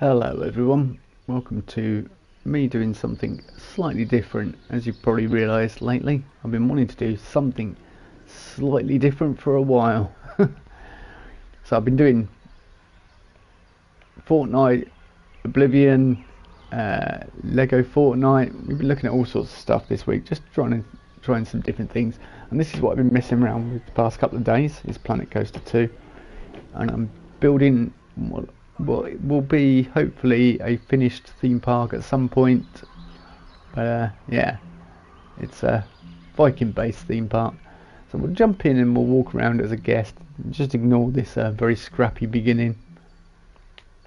Hello everyone, welcome to me doing something slightly different. As you've probably realised lately, I've been wanting to do something slightly different for a while. So I've been doing Fortnite, Oblivion, Lego Fortnite. We've been looking at all sorts of stuff this week, just trying some different things. And this is what I've been messing around with the past couple of days, is Planet Coaster 2. And I'm building what will be hopefully a finished theme park at some point. Yeah, it's a Viking based theme park, so we'll jump in and we'll walk around as a guest. Just ignore this very scrappy beginning.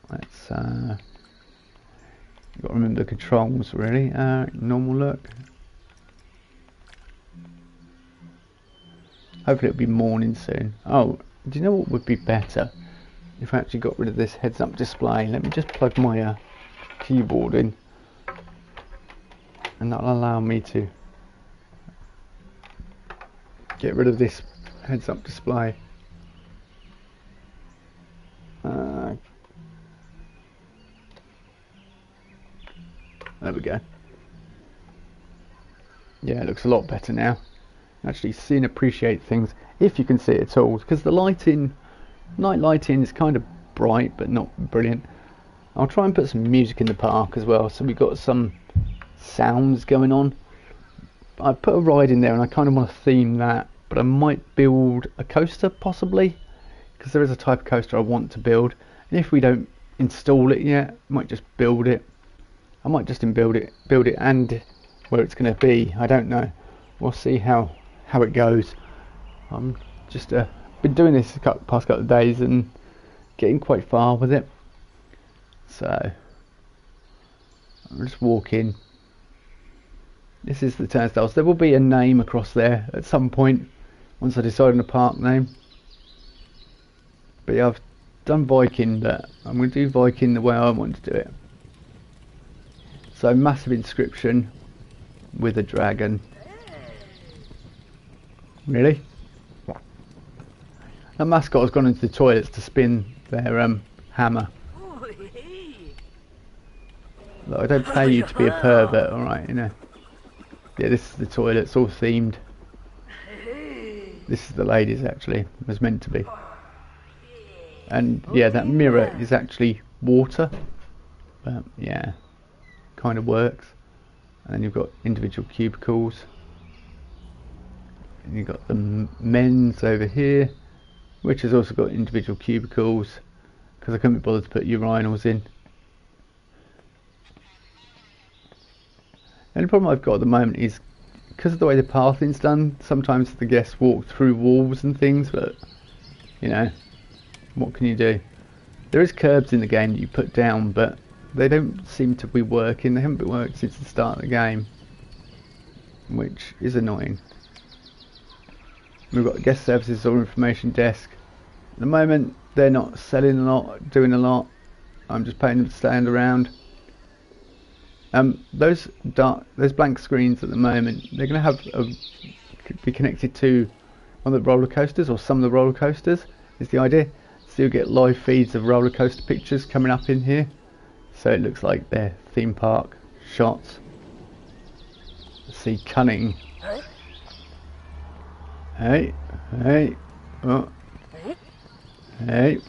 Let's you've got to remember the controls really. Normal look. Hopefully it'll be morning soon. Oh, do you know what would be better? If I actually got rid of this heads-up display. Let me just plug my keyboard in, and that'll allow me to get rid of this heads-up display. There we go. Yeah, it looks a lot better now. Actually see and appreciate things, if you can see it at all, because the lighting, night lighting, is kind of bright but not brilliant. I'll try and put some music in the park as well, so we've got some sounds going on. I put a ride in there and I kind of want to theme that, but I might build a coaster possibly, because there is a type of coaster I want to build, and if we don't install it yet, I might just build it. I might just build it and where it's going to be, I don't know. We'll see how it goes. I'm just been doing this the past couple of days and getting quite far with it, so I'll just walk in. This is the turnstiles. There will be a name across there at some point once I decide on a park name, but yeah, I've done Viking, but I'm going to do Viking the way I want to do it. So massive inscription with a dragon. Really? That mascot has gone into the toilets to spin their hammer. Look, I don't pay you to be a pervert, alright, you know. Yeah, this is the toilet, it's all themed. This is the ladies, actually, it was meant to be. And yeah, that mirror is actually water. But yeah, kind of works. And then you've got individual cubicles. And you've got the men's over here, which has also got individual cubicles, because I couldn't be bothered to put urinals in. The only problem I've got at the moment is, because of the way the pathing's done, sometimes the guests walk through walls and things, but, you know, what can you do? There is curbs in the game that you put down, but they don't seem to be working. They haven't been working since the start of the game, which is annoying. We've got a guest services or information desk. At the moment they're not selling a lot, doing a lot. I'm just paying them to stand around. Those blank screens at the moment, they're going to be connected to one of the roller coasters, or some of the roller coasters is the idea. So you'll get live feeds of roller coaster pictures coming up in here, so it looks like they're theme park shots. Let's see, cunning. Hey, oh, hey.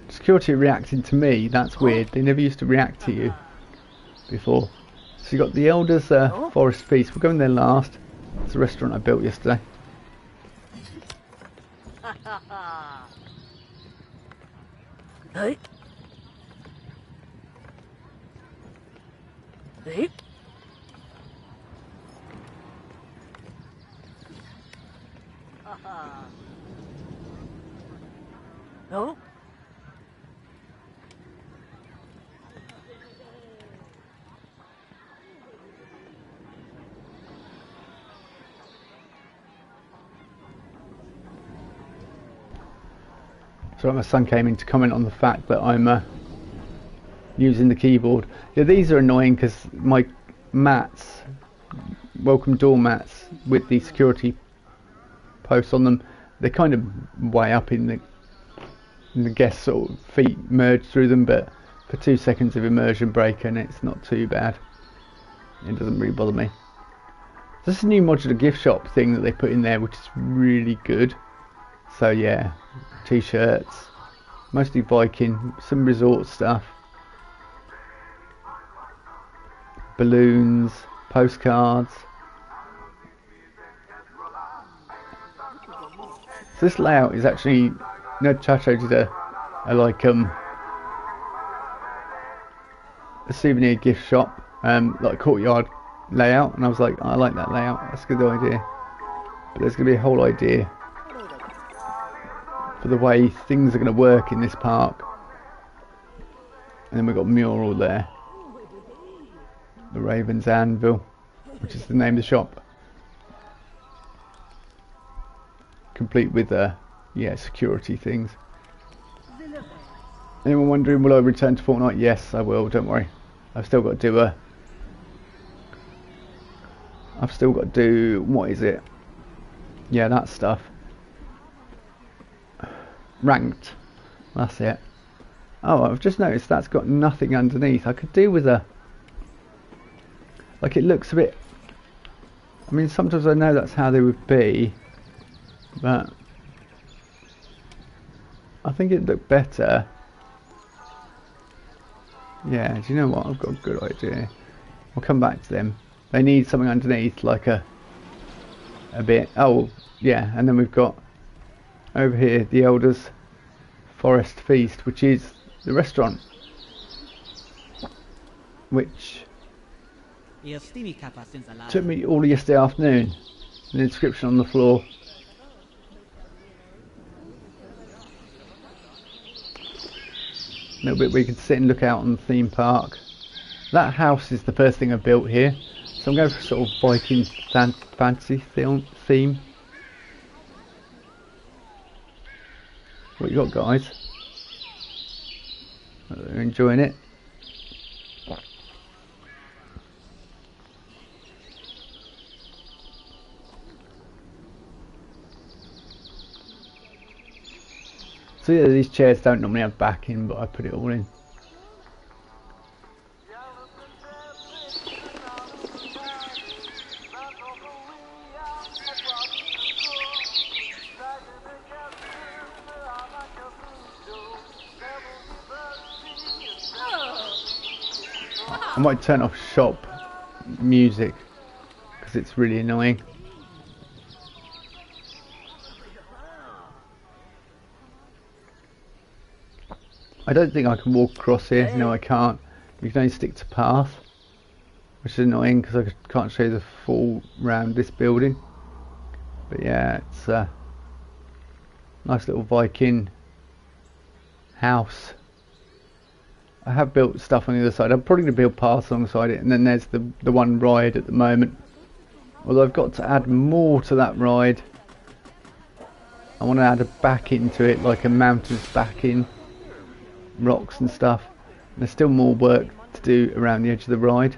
Security reacting to me, that's weird. They never used to react to you before. So you got the Elders Forest Feast. We're going there last. It's a restaurant I built yesterday. Hey. Hey. No? So my son came in to comment on the fact that I'm using the keyboard. Yeah, these are annoying because my mats, welcome door mats with the security posts on them, they're kind of way up in the guest sort of feet merge through them, but for 2 seconds of immersion break, and it's not too bad. It doesn't really bother me. This is a new modular gift shop thing that they put in there, which is really good. So yeah, t-shirts, mostly Viking, some resort stuff, balloons, postcards. So this layout is actually, Chacho did a like a souvenir gift shop, like courtyard layout, and I was like, I like that layout, that's a good idea. But there's going to be a whole idea for the way things are going to work in this park. And then we've got mural there, the Raven's Anvil, which is the name of the shop, complete with yeah, security things. Anyone wondering, will I return to Fortnite? Yes, I will, don't worry. I've still got to do what is it? Yeah, that stuff. Ranked. That's it. Oh, I've just noticed that's got nothing underneath. I could do with a... Like, it looks a bit... I mean, sometimes I know that's how they would be, but I think it'd look better. Yeah, do you know what? I've got a good idea. I'll come back to them. They need something underneath, like a bit. Oh, yeah, and then we've got over here the Elders Forest Feast, which is the restaurant, which took me all yesterday afternoon. An inscription on the floor. A little bit where you can sit and look out on the theme park. That house is the first thing I built here, so I'm going for sort of Viking fantasy theme. What you got, guys? Are you enjoying it? So yeah, these chairs don't normally have backing, but I put it all in. I might turn off shop music because it's really annoying. I don't think I can walk across here. No, I can't. You can only stick to path, which is annoying because I can't show you the full round this building. But yeah, it's a nice little Viking house. I have built stuff on the other side. I'm probably going to build paths alongside it, and then there's the one ride at the moment. Although I've got to add more to that ride. I want to add a back into it, like a mountains back in. Rocks and stuff. There's still more work to do around the edge of the ride.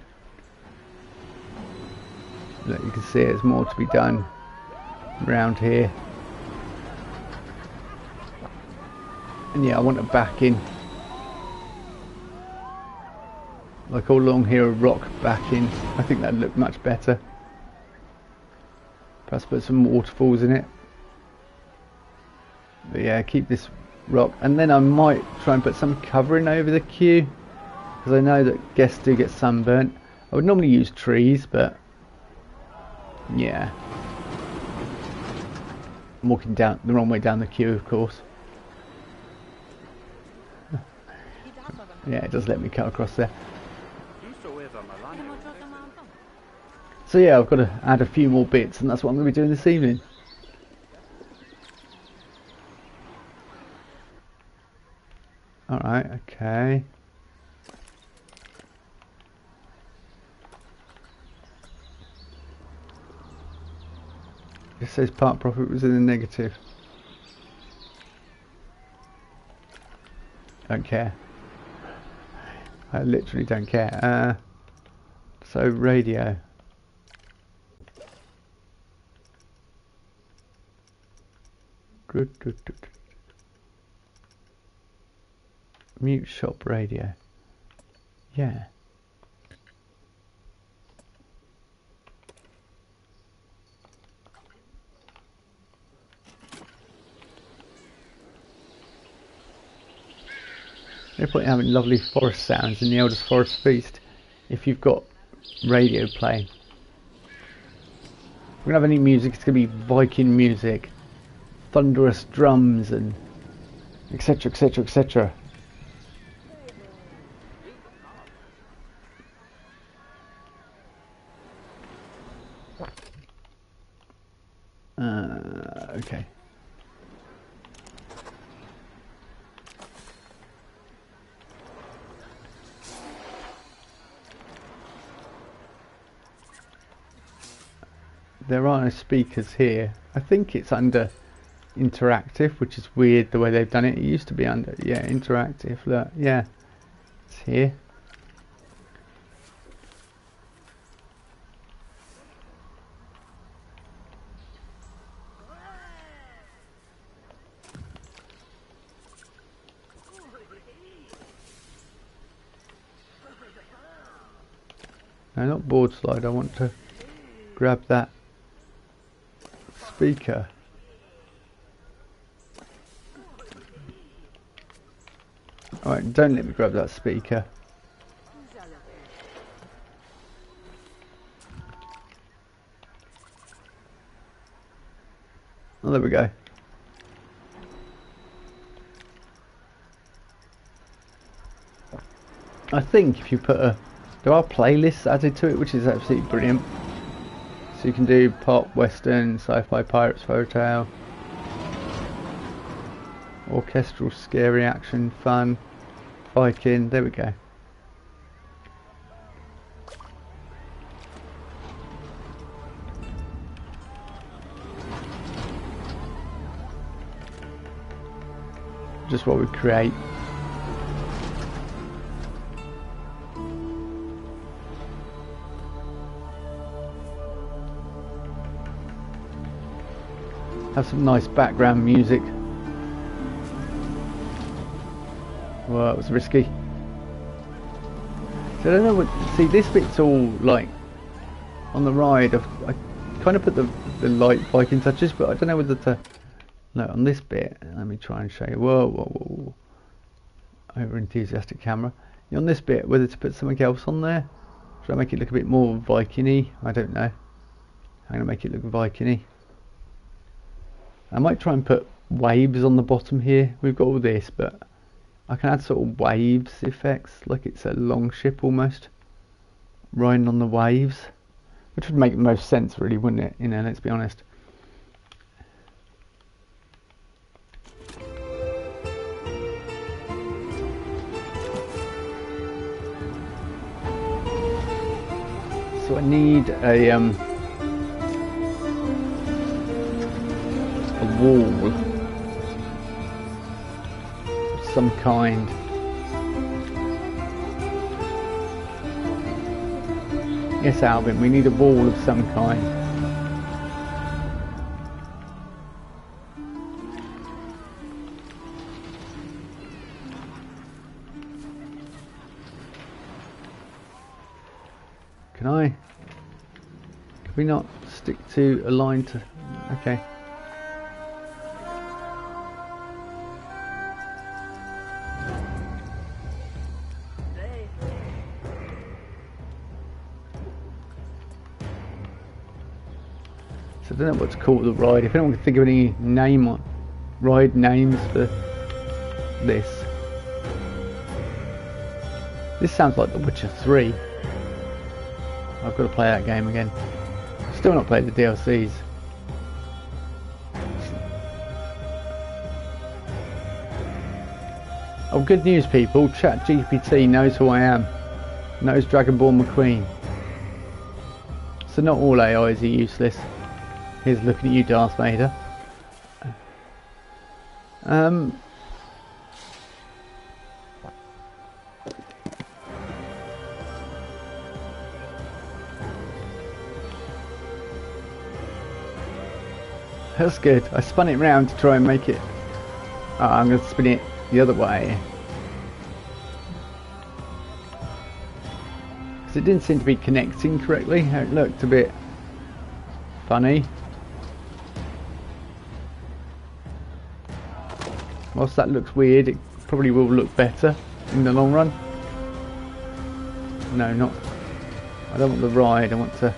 Look, you can see there's more to be done around here. And yeah, I want a back in. Like all along here, a rock back in. I think that'd look much better. Perhaps put some waterfalls in it. But yeah, keep this rock, and then I might try and put some covering over the queue, because I know that guests do get sunburnt. I would normally use trees, but yeah, I'm walking down the wrong way down the queue, of course. Yeah, it does let me cut across there. So yeah, I've got to add a few more bits, and that's what I'm going to be doing this evening. Alright, okay. It says part profit was in the negative. Don't care. I literally don't care. So radio. Good. Mute shop radio. Yeah. No point in having lovely forest sounds in the Eldest Forest Feast if you've got radio playing. If we're gonna have any music, it's gonna be Viking music, thunderous drums, and etc. etc. etc. Okay. There are no speakers here. I think it's under interactive, which is weird the way they've done it. It used to be under, yeah, interactive. Look, yeah, it's here. No, not board slide. I want to grab that speaker. Alright, don't let me grab that speaker. Oh, there we go. I think if you put there are playlists added to it, which is absolutely brilliant. So you can do pop, western, sci-fi, pirates, fairy tale, orchestral, scary, action, fun, Viking. There we go. Just what we create. Have some nice background music. Well, that was risky. So I don't know what. See, this bit's all like on the ride. I kind of put the light Viking touches, but I don't know whether to. No, on this bit. Let me try and show you. Whoa, whoa, whoa! Over enthusiastic camera. On this bit, whether to put something else on there. Should I make it look a bit more Viking-y? I don't know. I'm gonna make it look Viking-y. I might try and put waves on the bottom here. We've got all this, but I can add sort of waves effects, like it's a long ship almost, riding on the waves, which would make the most sense, really, wouldn't it? You know, let's be honest. So I need a wall of some kind. Yes, Alvin, we need a wall of some kind. Can we not stick to a line to... Okay. So I don't know what to call the ride. If anyone can think of any ride names for this. This sounds like The Witcher 3. I've got to play that game again. Still not played the DLCs. Oh, good news, people. ChatGPT knows who I am. Knows Dragonborn McQueen. So not all AIs are useless. Here's looking at you, Darth Vader. That's good. I spun it round to try and make it. I'm going to spin it the other way. So it didn't seem to be connecting correctly. It looked a bit funny. Whilst that looks weird, it probably will look better in the long run. No, not. I don't want the ride, I want to.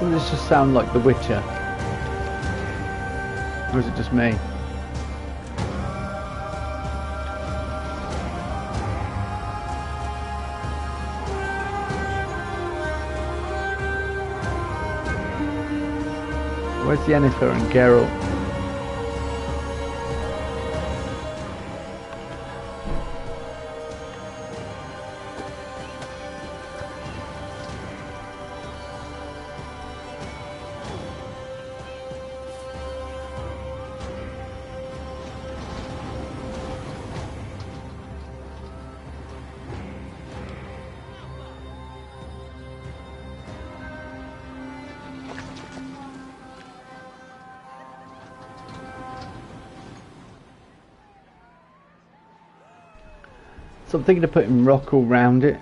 Doesn't this just sound like The Witcher? Or is it just me? Where's Yennefer and Geralt? So I'm thinking of putting rock all round it,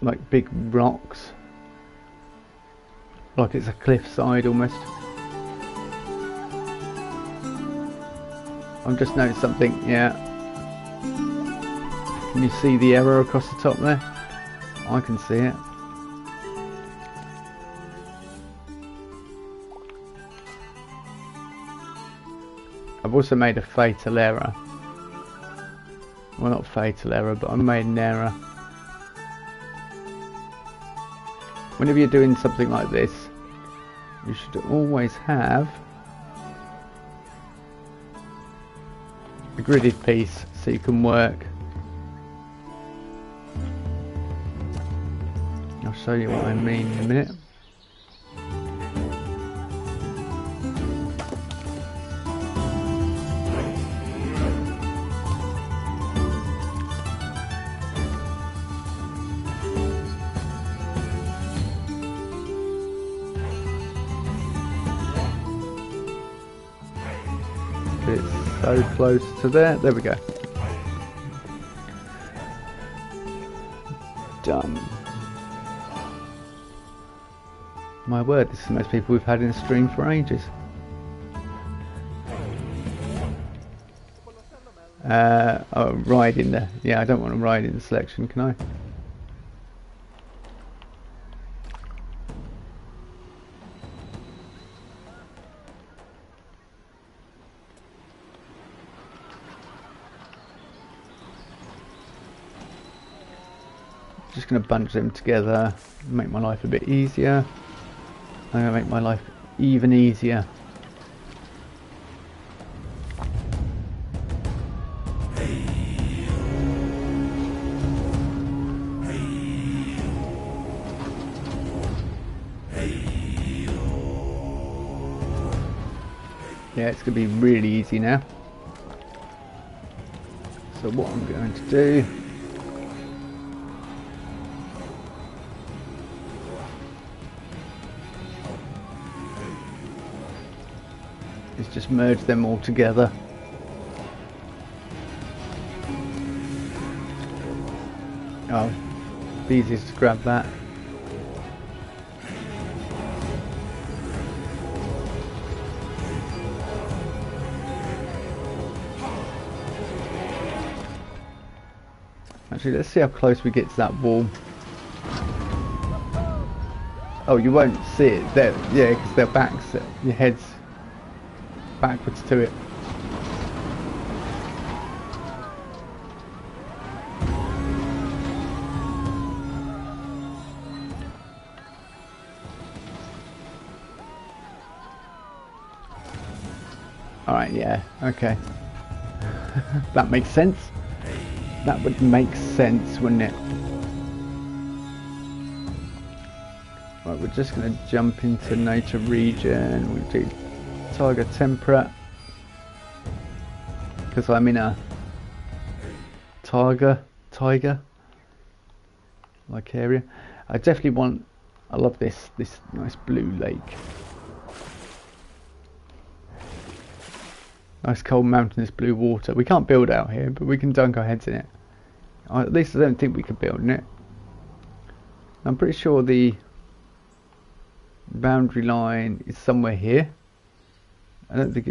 like big rocks, like it's a cliffside almost. I've just noticed something, yeah. Can you see the arrow across the top there? I can see it. I've also made a fatal error. Well, not fatal error, but I made an error. Whenever you're doing something like this, you should always have a gridded piece so you can work. I'll show you what I mean in a minute. It's so close to there. There we go. Done. My word, this is the most people we've had in a stream for ages. Oh, ride in the... Yeah, I don't want to ride in the selection, can I? Just going to bunch them together, make my life a bit easier. I'm going to make my life even easier. Yeah, it's going to be really easy now. So what I'm going to do is just merge them all together. Oh, it's easiest to grab that. Actually, let's see how close we get to that wall. Oh, you won't see it there, yeah, because their backs, your head's backwards to it. Alright, yeah, okay. That makes sense. That would make sense, wouldn't it? Right, we're just going to jump into nature region. We'll do Taiga Temperate, because I'm in a taiga like area. I definitely want I love this nice blue lake. Nice cold mountainous blue water. We can't build out here, but we can dunk our heads in it. At least I don't think we could build in it. I'm pretty sure the boundary line is somewhere here. I don't think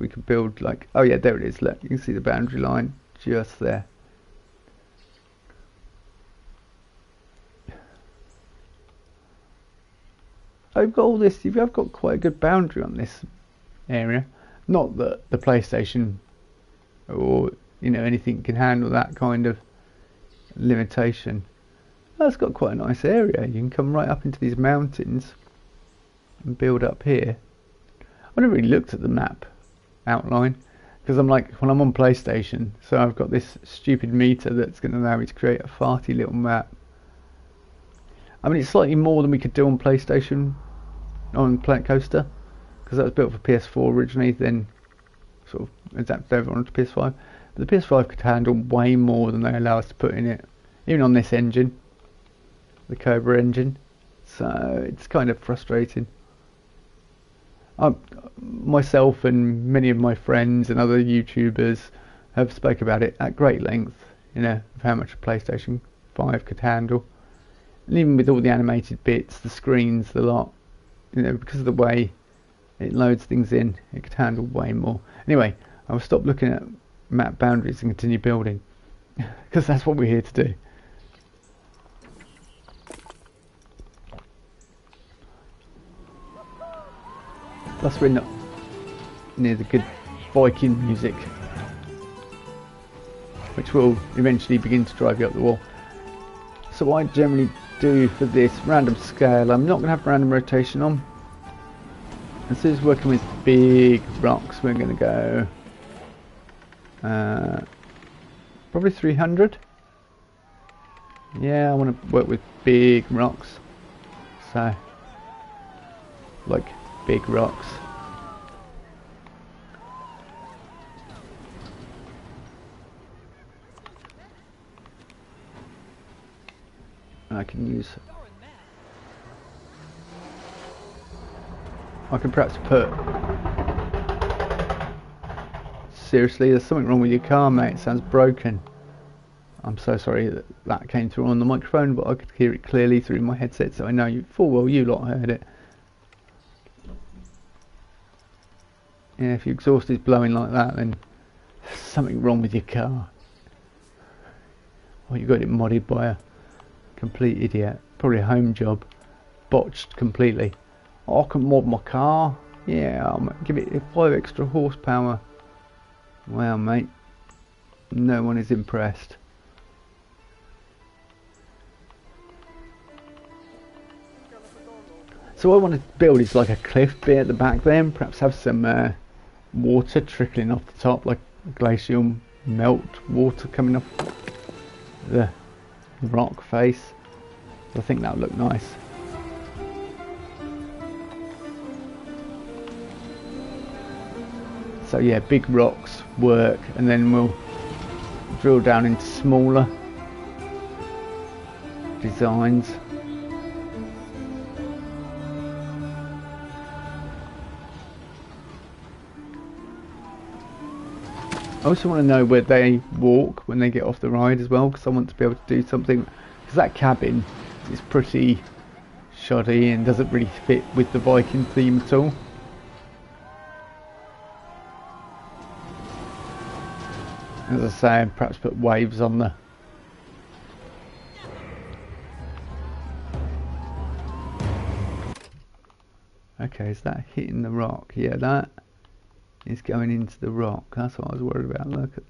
we can build like, oh yeah, there it is. Look, you can see the boundary line just there. I've got all this. I've got quite a good boundary on this area. Not that the PlayStation or anything can handle that kind of limitation. That's got quite a nice area. You can come right up into these mountains and build up here. I never really looked at the map outline because I'm like, when I'm on PlayStation, so I've got this stupid meter that's going to allow me to create a farty little map. I mean, it's slightly more than we could do on PlayStation on Planet Coaster, because that was built for PS4 originally, then sort of adapted over onto PS5. But the PS5 could handle way more than they allow us to put in it, even on this engine, the Cobra engine. So it's kind of frustrating. Myself and many of my friends and other YouTubers have spoke about it at great length, of how much a PlayStation 5 could handle. And even with all the animated bits, the screens, the lot, because of the way it loads things in, it could handle way more. Anyway, I will stop looking at map boundaries and continue building, because that's what we're here to do. Plus we're not near the good Viking music, which will eventually begin to drive you up the wall. So what I generally do for this random scale, I'm not going to have random rotation on. As soon as working with big rocks, we're going to go probably 300. Yeah, I want to work with big rocks, so like big rocks. I can perhaps put... Seriously, there's something wrong with your car, mate. It sounds broken. I'm so sorry that came through on the microphone, but I could hear it clearly through my headset, so I know you full well you lot heard it. Yeah, if your exhaust is blowing like that, then there's something wrong with your car. Or you got it modded by a complete idiot. Probably a home job. Botched completely. Oh, I can mod my car. Yeah, I'll give it 5 extra horsepower. Wow, mate. No one is impressed. So what I want to build is like a cliff bit at the back there, and perhaps have some water trickling off the top, like glacial melt water coming off the rock face. I think that would look nice. So yeah, big rocks work, and then we'll drill down into smaller designs. I also want to know where they walk when they get off the ride as well, because I want to be able to do something, because that cabin is pretty shoddy and doesn't really fit with the Viking theme at all. As I say, perhaps put waves on the... Okay, is that hitting the rock? Yeah, that is going into the rock. That's what I was worried about. Look at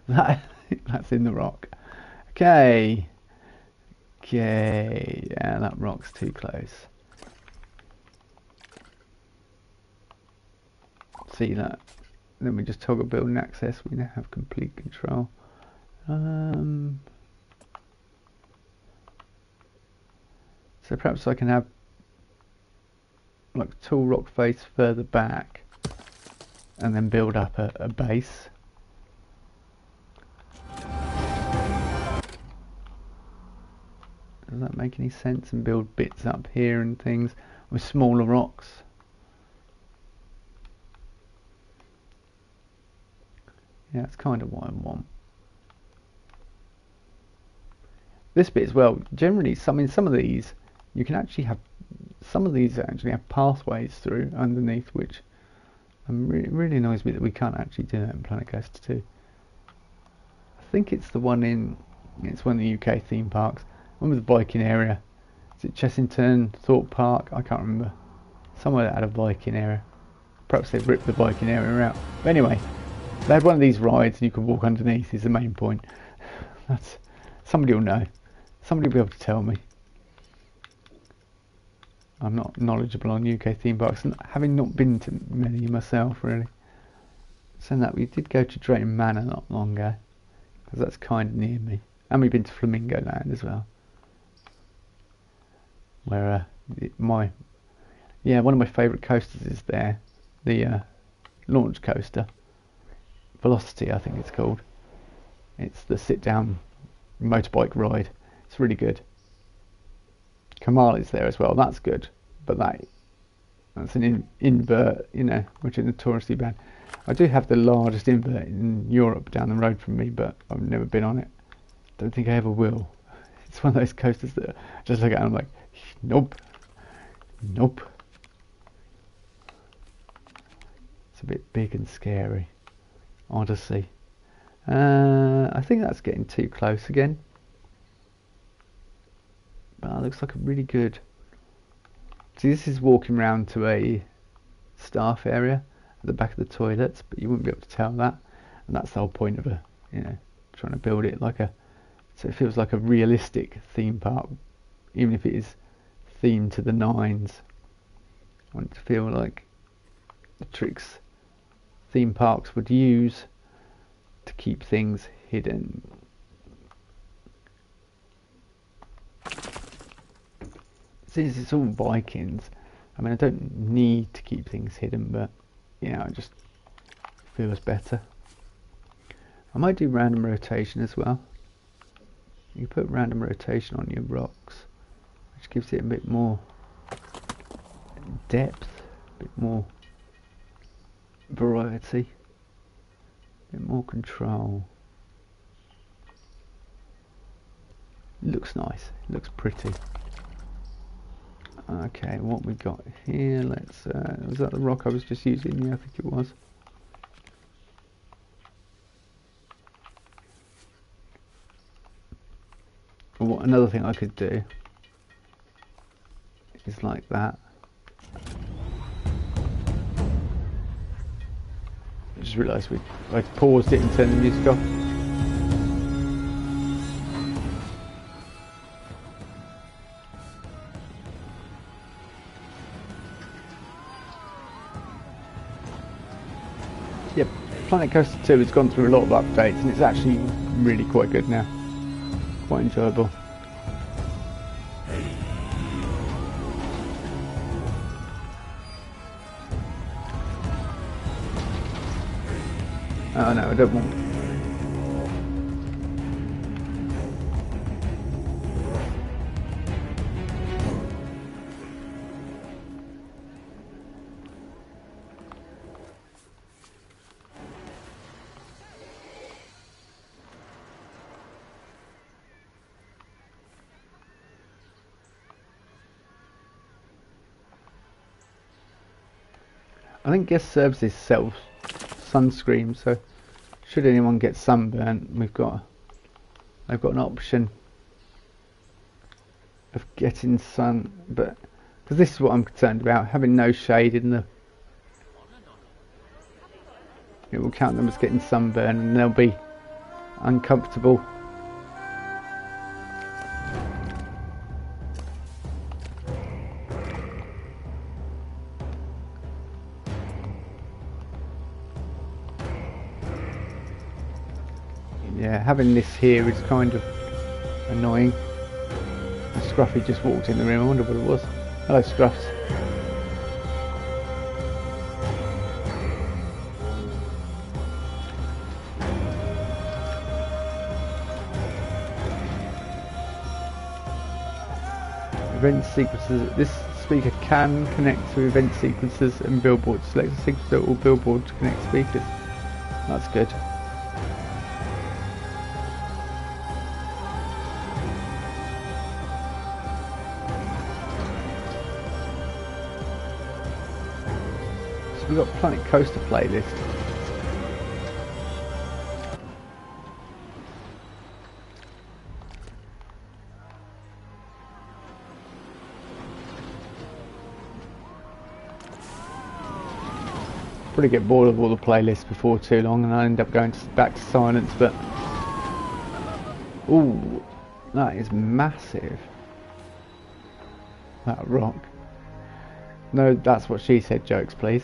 that. That's in the rock. Okay. Okay. Yeah, that rock's too close. See that? Then we just toggle building access. We now have complete control. So perhaps I can have like a tall rock face further back, and then build up a base. Does that make any sense? And build bits up here and things with smaller rocks. Yeah, that's kind of what I want. This bit as well, generally some of these you can actually have, some of these actually have pathways through underneath, which really annoys me that we can't actually do that in Planet Coaster 2. I think it's the one in, it's one of the UK theme parks, one with the biking area. Is it Chessington, Thorpe Park? I can't remember. Somewhere that had a biking area. Perhaps they've ripped the biking area out. But anyway, they had one of these rides and you can walk underneath is the main point. That's, somebody will know. Somebody will be able to tell me. I'm not knowledgeable on UK theme parks, and having not been to many myself, really. So that we did go to Drayton Manor not long ago, because that's kind of near me. And we've been to Flamingo Land as well. Where one of my favourite coasters is there. The launch coaster. Velocity, I think it's called. It's the sit-down motorbike ride. It's really good. Kamal is there as well. That's good, but that's an invert, you know, which is notoriously bad. I do have the largest invert in Europe down the road from me, but I've never been on it. Don't think I ever will. It's one of those coasters that I just look at and I'm like, nope, nope. It's a bit big and scary. Odyssey. I think that's getting too close again. But that looks like a really good. See, this is walking around to a staff area at the back of the toilets, but you wouldn't be able to tell that. And that's the whole point of trying to build it like so it feels like a realistic theme park, even if it is themed to the nines. I want it to feel like the tricks theme parks would use to keep things hidden. Since it's all Vikings, I mean, I don't need to keep things hidden, but it just feels better. I might do random rotation as well. You put random rotation on your rocks, which gives it a bit more depth, a bit more variety, a bit more control. It looks nice, it looks pretty. Okay, what we got here, let's, was that the rock I was just using? Yeah, I think it was. Well, another thing I could do is like that. I just realised I paused it and turned the music off. Yep, Planet Coaster 2 has gone through a lot of updates and it's actually really quite good now. Quite enjoyable. Oh no, I don't want. I think guest services sells sunscreen, so should anyone get sunburnt, they've got an option of getting sun, but because this is what I'm concerned about, having no shade in the, it will count them as getting sunburn and they'll be uncomfortable. Yeah, having this here is kind of annoying. And Scruffy just walked in the room, I wonder what it was. Hello Scruffs. Event sequences. This speaker can connect to event sequences and billboards. Select a sequence or billboard to connect speakers. That's good. So we've got Planet Coaster playlist. Probably get bored of all the playlists before too long, and I end up going back to silence. But ooh, that is massive. That rock. No, that's what she said. Jokes, please.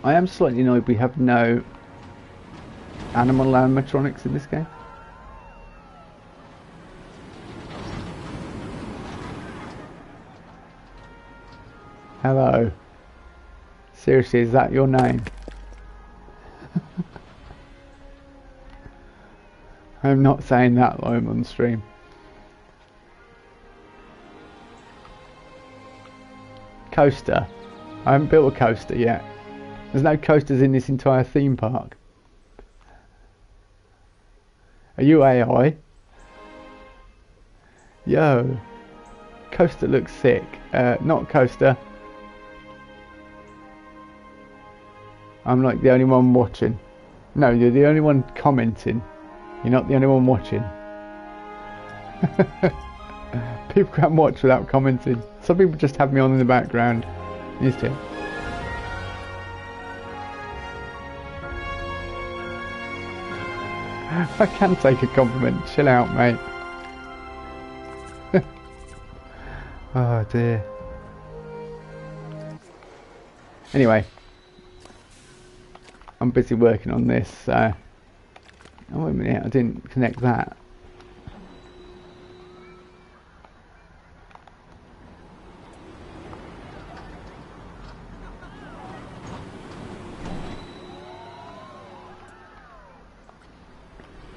I am slightly annoyed we have no animal animatronics in this game. Hello. Seriously, is that your name? I'm not saying that while I'm on stream. Coaster. I haven't built a coaster yet. There's no coasters in this entire theme park. Are you AI? Yo. Coaster looks sick. Not coaster. I'm like the only one watching. No, you're the only one commenting. You're not the only one watching. People can't watch without commenting. Some people just have me on in the background. Used to. I can take a compliment. Chill out, mate. Oh dear. Anyway, I'm busy working on this. Oh wait a minute, I didn't connect that.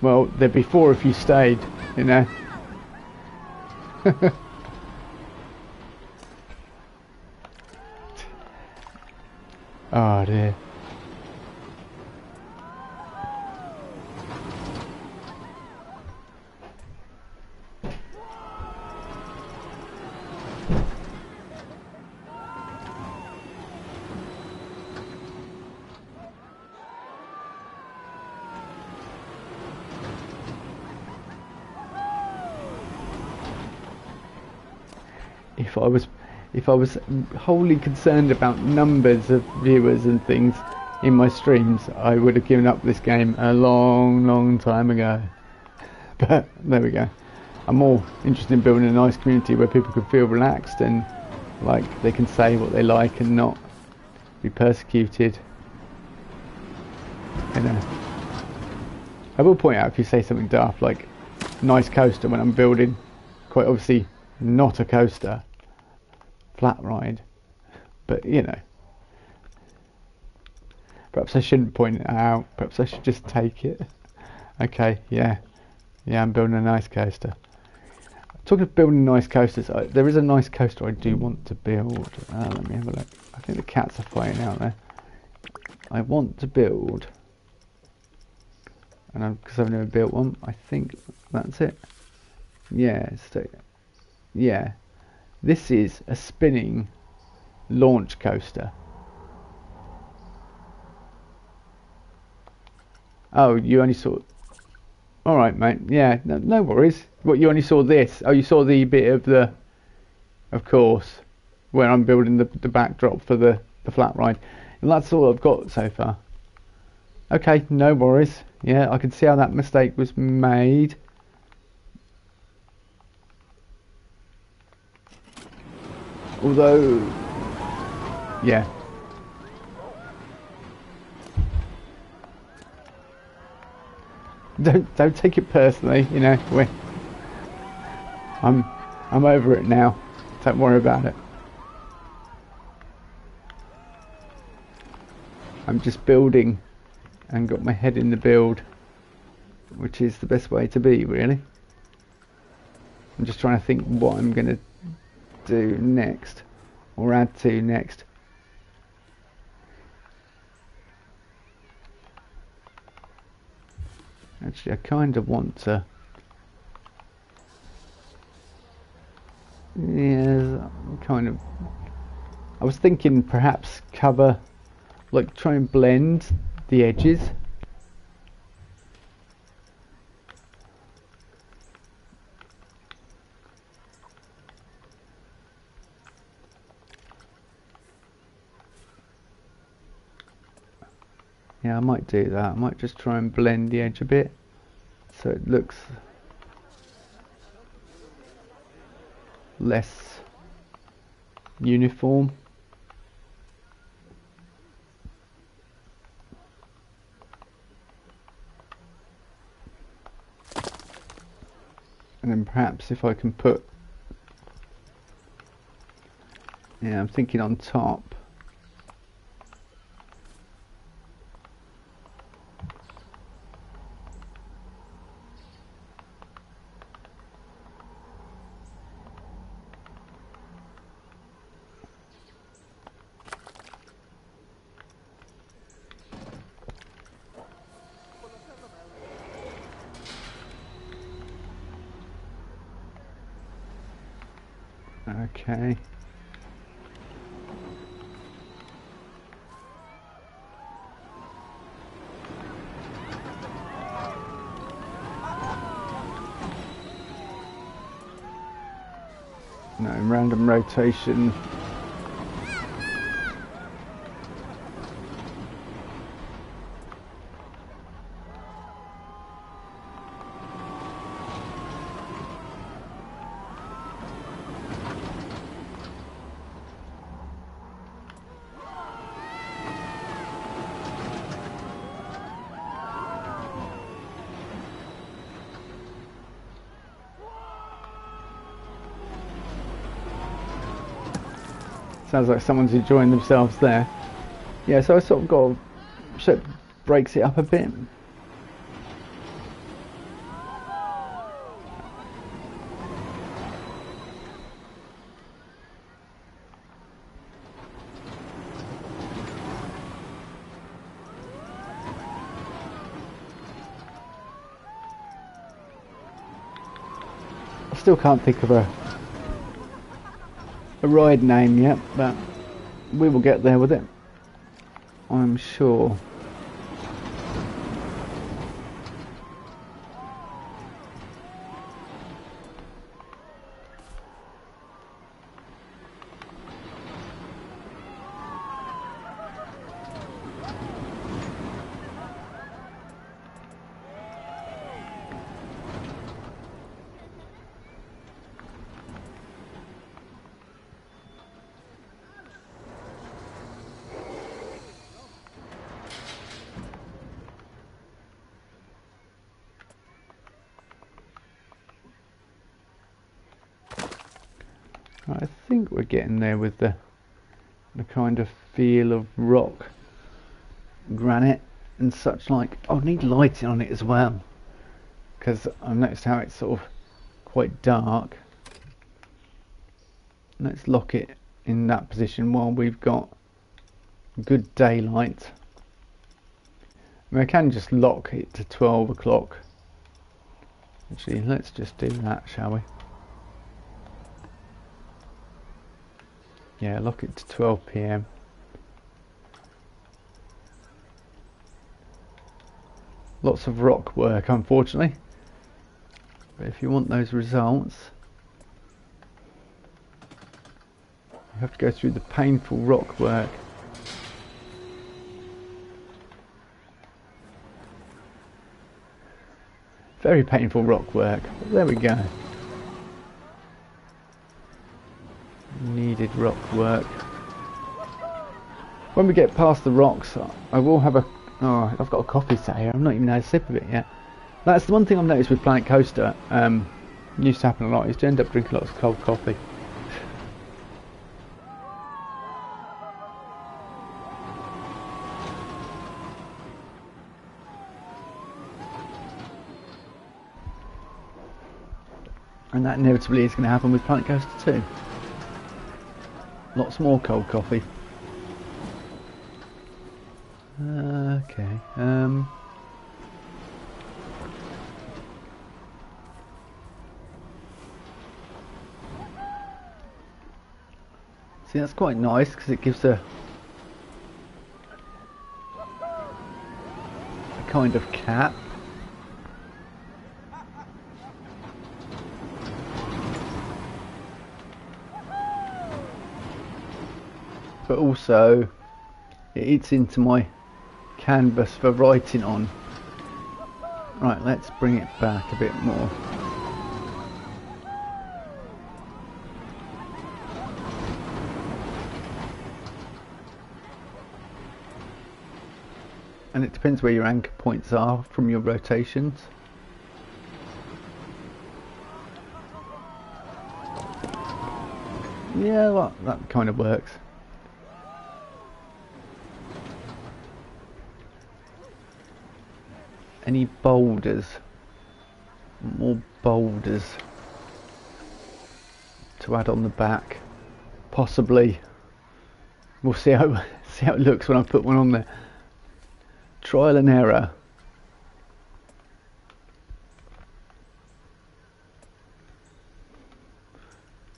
Well, there'd be 4 if you stayed, you know. Oh dear. If I was wholly concerned about numbers of viewers and things in my streams, I would have given up this game a long time ago. But there we go. I'm more interested in building a nice community where people can feel relaxed and like they can say what they like and not be persecuted. You know. I will point out if you say something daft like nice coaster when I'm building, quite obviously not a coaster. Flat ride, but you know, perhaps I shouldn't point it out. Perhaps I should just take it. Okay, yeah, I'm building a nice coaster. Talking of building nice coasters, there is a nice coaster I do want to build. Let me have a look. I think the cats are fighting out there. I want to build, and because I've never built one, I think that's it. Yeah, yeah. This is a spinning launch coaster. Oh, you only saw... Alright, mate. Yeah, no worries. What, you only saw this? Oh, you saw the bit of the... Of course. Where I'm building the backdrop for the flat ride. And that's all I've got so far. Okay, no worries. Yeah, I can see how that mistake was made. Although, yeah. don't take it personally. You know, I'm over it now. Don't worry about it. I'm just building and got my head in the build, which is the best way to be, really. I'm just trying to think what I'm going to do next or add to next. Actually, I kind of want to... Yeah, kind of... I was thinking perhaps cover... Like, try and blend the edges. Yeah, I might do that. I might just try and blend the edge a bit so it looks less uniform. And then perhaps if I can put, yeah, I'm thinking on top. Okay. No, random rotation. Sounds like someone's enjoying themselves there. Yeah, so I sort of got, so it breaks it up a bit. I still can't think of a ride name yet, but we will get there with it, I'm sure. I think we're getting there with the kind of feel of rock, granite and such like. I'll need lighting on it as well, because I've noticed how it's sort of quite dark. Let's lock it in that position while we've got good daylight. I mean, I can just lock it to 12 o'clock. Actually, let's just do that, shall we? Yeah, lock it to 12 PM. Lots of rock work, unfortunately. But if you want those results, you have to go through the painful rock work. Very painful rock work. But there we go. Needed rock work. When we get past the rocks, I will have a... Oh, I've got a coffee set here. I've not even had a sip of it yet. That's the one thing I've noticed with Planet Coaster. Used to happen a lot. Is to end up drinking lots of cold coffee. And that inevitably is going to happen with Planet Coaster too. Lots more cold coffee. Okay. See, that's quite nice because it gives a kind of cap. But also it eats into my canvas for writing on. Right, let's bring it back a bit more. And it depends where your anchor points are from your rotations. Yeah, well, that kind of works. Any boulders? More boulders to add on the back? Possibly. We'll see how it looks when I put one on there. Trial and error.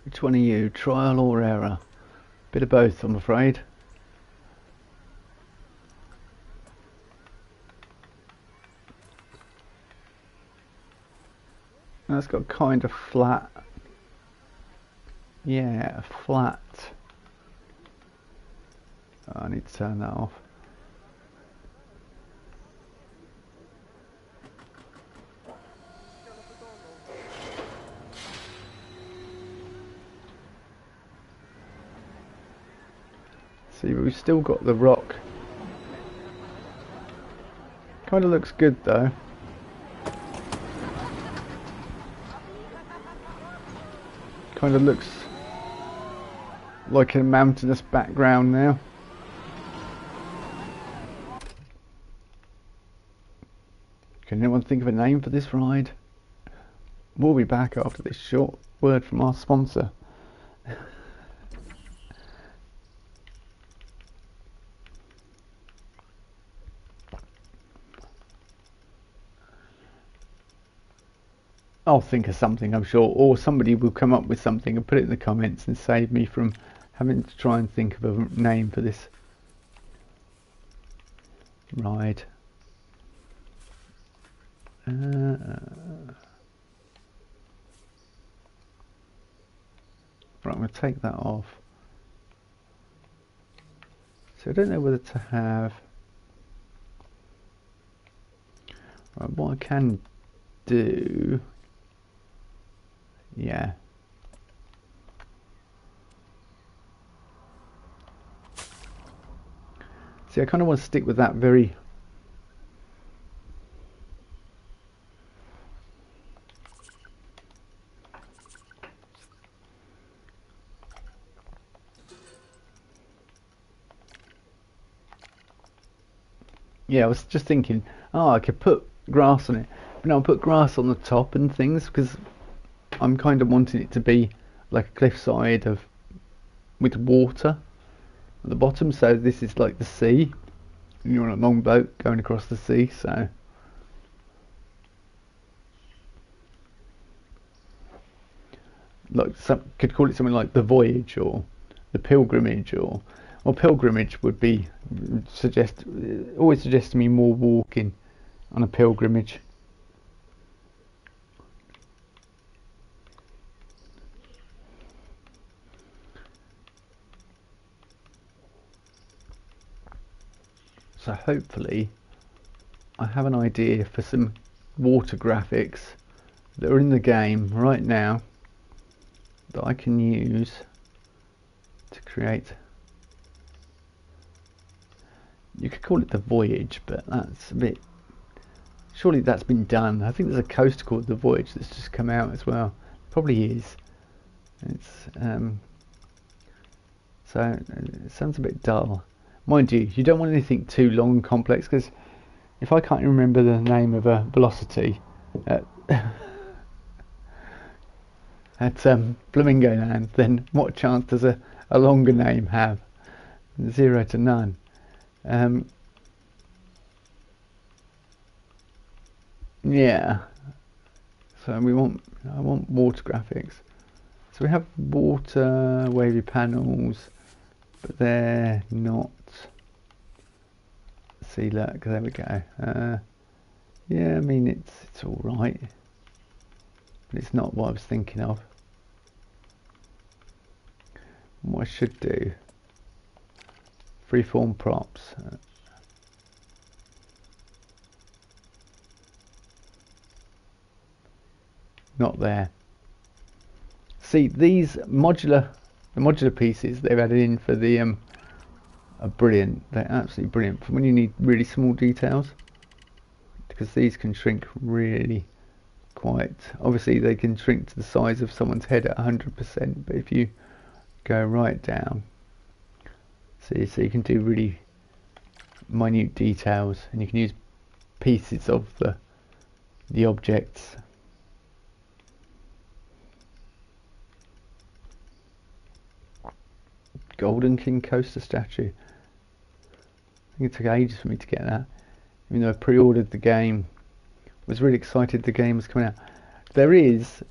Which one are you? Trial or error? Bit of both, I'm afraid. That's got kind of flat. Yeah, flat. Oh, I need to turn that off. See, we've still got the rock. Kind of looks good though. Kind of looks like a mountainous background now. Can anyone think of a name for this ride? We'll be back after this short word from our sponsor. I'll think of something, I'm sure, or somebody will come up with something and put it in the comments and save me from having to try and think of a name for this ride. Right, I'm going to take that off. So I don't know whether to have... Right, what I can do... Yeah. See, I kind of want to stick with that very... Yeah, I was just thinking, oh, I could put grass on it. But no, I'll put grass on the top and things, because I'm kind of wanting it to be like a cliffside with water at the bottom. So this is like the sea. And you're on a long boat going across the sea, so... Like, could call it something like the Voyage or the Pilgrimage, or Pilgrimage would be always suggests to me more walking on a pilgrimage. So hopefully I have an idea for some water graphics that are in the game right now that I can use to create. You could call it the Voyage, but that's a bit surely that's been done. I think there's a coaster called The Voyage that's just come out as well. Probably is. It's so it sounds a bit dull. Mind you, you don't want anything too long and complex, because if I can't remember the name of a velocity at Flamingo Land, then what chance does a longer name have? 0 to none. Yeah. So I want water graphics. So we have water wavy panels, but they're not. See, look, there we go. Yeah, I mean it's all right, but it's not what I was thinking of. What I should do, freeform props. Not there. See, these modular pieces they've added in for the are brilliant. They're absolutely brilliant for when you need really small details, because these can shrink really quite. Obviously, they can shrink to the size of someone's head at 100%, but if you go right down, see, so you can do really minute details, and you can use pieces of the objects. Golden King coaster statue. I think it took ages for me to get that, even though I pre-ordered the game. I was really excited the game was coming out. That is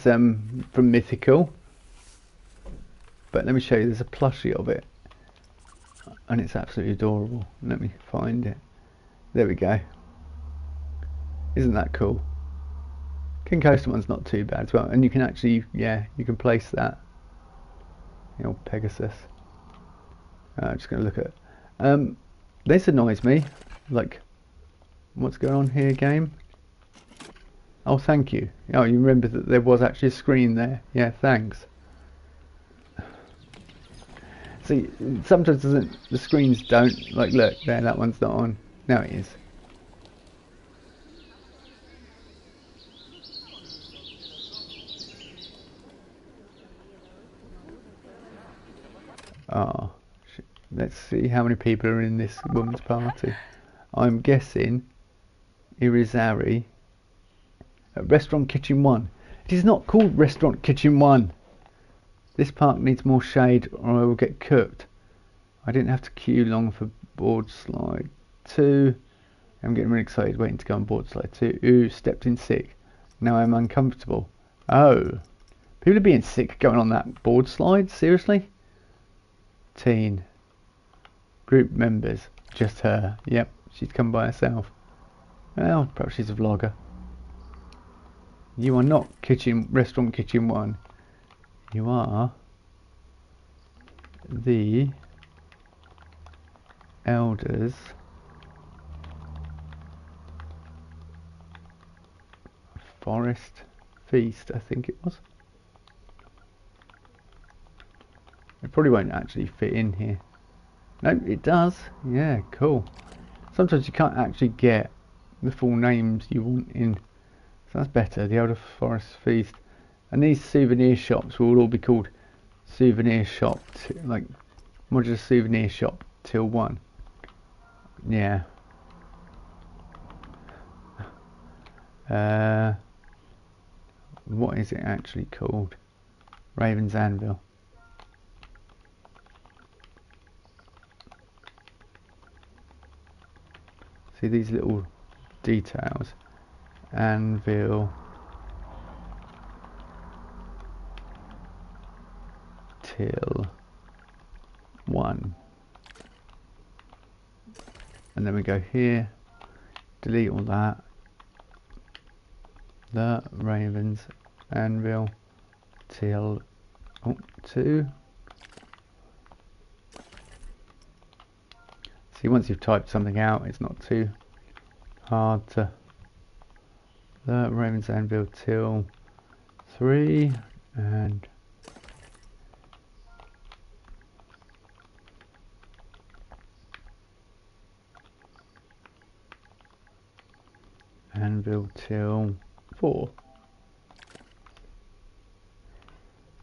from Mythical, but let me show you. There's a plushie of it, and it's absolutely adorable. Let me find it. There we go. Isn't that cool? King Coaster one's not too bad as well, and you can actually, yeah, you can place that. The old Pegasus. I'm just going to look at it. This annoys me. Like, what's going on here, game? Oh, thank you. Oh, you remember that there was actually a screen there. Yeah, thanks. See, sometimes the screens don't, like, look, there, that one's not on. Now it is. Oh, let's see how many people are in this woman's party. I'm guessing Irizarry at Restaurant Kitchen 1. It is not called Restaurant Kitchen 1. This park needs more shade or I will get cooked. I didn't have to queue long for board slide 2. I'm getting really excited waiting to go on board slide 2. Ooh, stepped in sick. Now I'm uncomfortable. Oh. People are being sick going on that board slide? Seriously? Teen. Group members. Just her. Yep, she's come by herself. Well, perhaps she's a vlogger. You are not Restaurant Kitchen 1. You are the Elders Forest Feast, I think it was. It probably won't actually fit in here. No, it does. Yeah, cool. Sometimes you can't actually get the full names you want in. So that's better. The Elder Forest Feast. And these souvenir shops will all be called Souvenir Shop, like Modular Souvenir Shop till 1. Yeah. What is it actually called? Raven's Anvil. See these little details. Anvil till 1. And then we go here, delete all that. The Ravens Anvil till 2. See, once you've typed something out, it's not too hard to. The Ravens Anvil till 3, and Anvil till 4.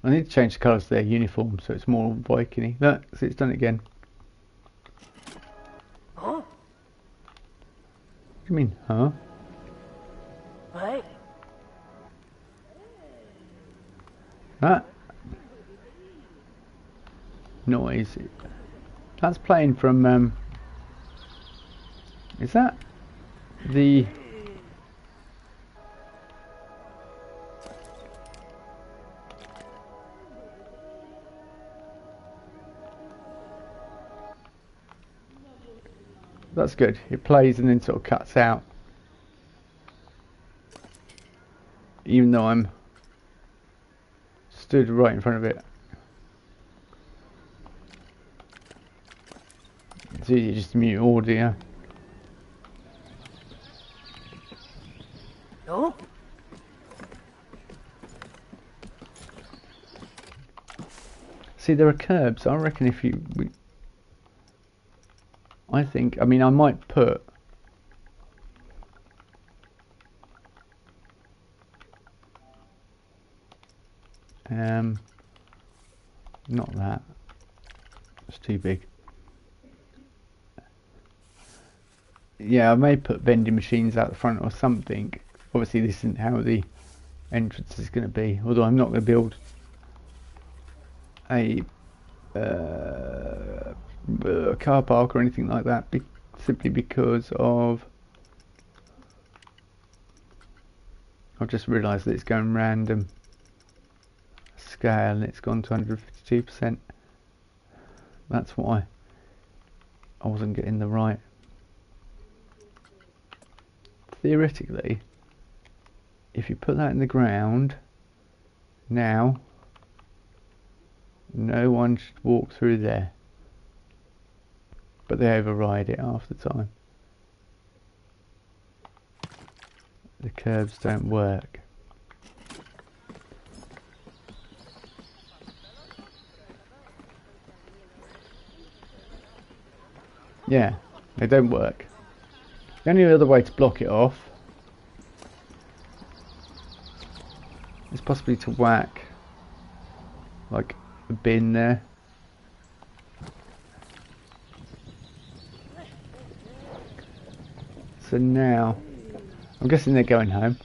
I need to change the colours of their uniform so it's more Viking-y. Look, see, it's done it again. Huh? What do you mean, huh? Hey. That noise, that's playing from, is that the... That's good. It plays and then sort of cuts out. Even though I'm stood right in front of it. It's easy just to mute audio. No? See, there are curbs. I reckon if you... I think... I mean, I might put... not that. It's too big. Yeah, I may put vending machines out the front or something. Obviously, this isn't how the entrance is going to be. Although I'm not going to build a car park or anything like that, simply because of... I've just realised that it's going random scale and it's gone to 152%. That's why I wasn't getting the right. Theoretically, if you put that in the ground now, no one should walk through there, but they override it half the time. The curbs don't work. Yeah, they don't work. The only other way to block it off is possibly to whack like a bin there. So now, I'm guessing they're going home.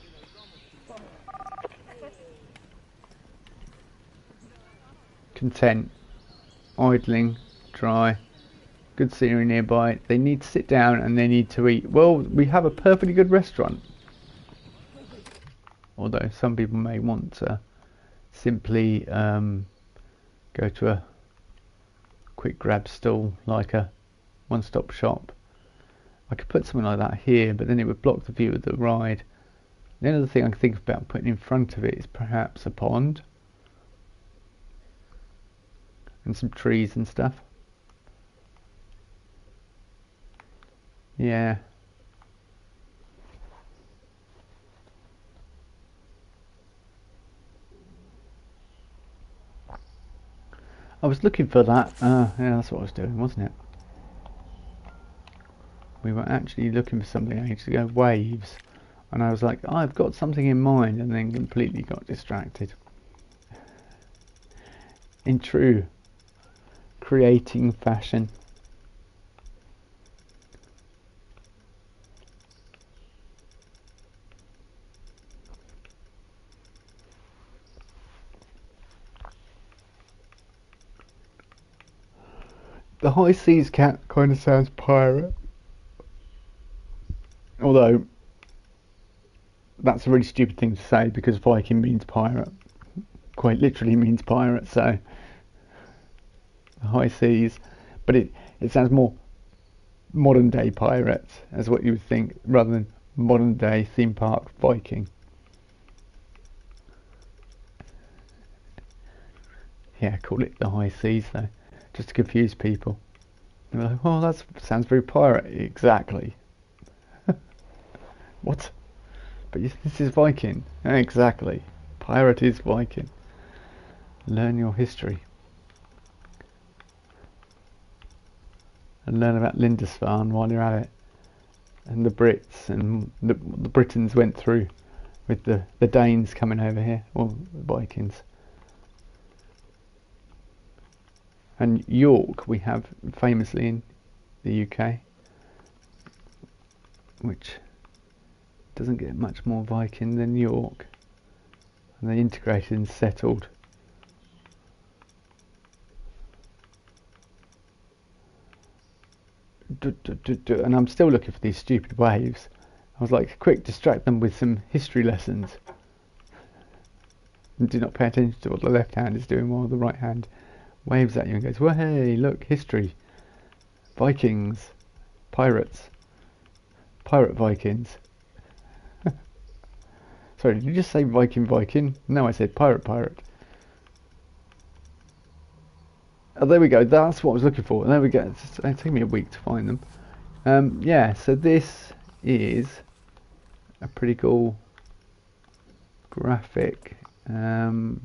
Content, idling, dry. Good scenery nearby. They need to sit down and they need to eat. Well, we have a perfectly good restaurant. Although some people may want to simply go to a quick grab stall, like a one-stop shop. I could put something like that here, but then it would block the view of the ride. The other thing I can think about putting in front of it is perhaps a pond and some trees and stuff. Yeah. I was looking for that. Yeah, that's what I was doing, wasn't it? We were actually looking for something ages ago, waves. And I was like, oh, I've got something in mind, and then completely got distracted. In true creating fashion. The High Seas cat kind of sounds pirate. Although, that's a really stupid thing to say because Viking means pirate. Quite literally means pirate, so... The High Seas. But it sounds more modern day pirate, as what you would think, rather than modern day theme park Viking. Yeah, call it the High Seas though, just to confuse people. They're like, oh, that sounds very pirate. Exactly. What? But this is Viking. Exactly. Pirate is Viking. Learn your history. And learn about Lindisfarne while you're at it. and the Brits and the Britons went through with the Danes coming over here, or the Vikings. And York we have famously in the UK, which doesn't get much more Viking than York, and they integrated and settled. And I'm still looking for these stupid waves. I was like, quick, distract them with some history lessons. And do not pay attention to what the left hand is doing while the right hand waves at you and goes, well, hey, look, history. Vikings. Pirates. Pirate Vikings. Sorry, did you just say Viking? No, I said pirate. Oh, there we go. That's what I was looking for. There we go. It's taken me a week to find them. Yeah, so this is a pretty cool graphic. The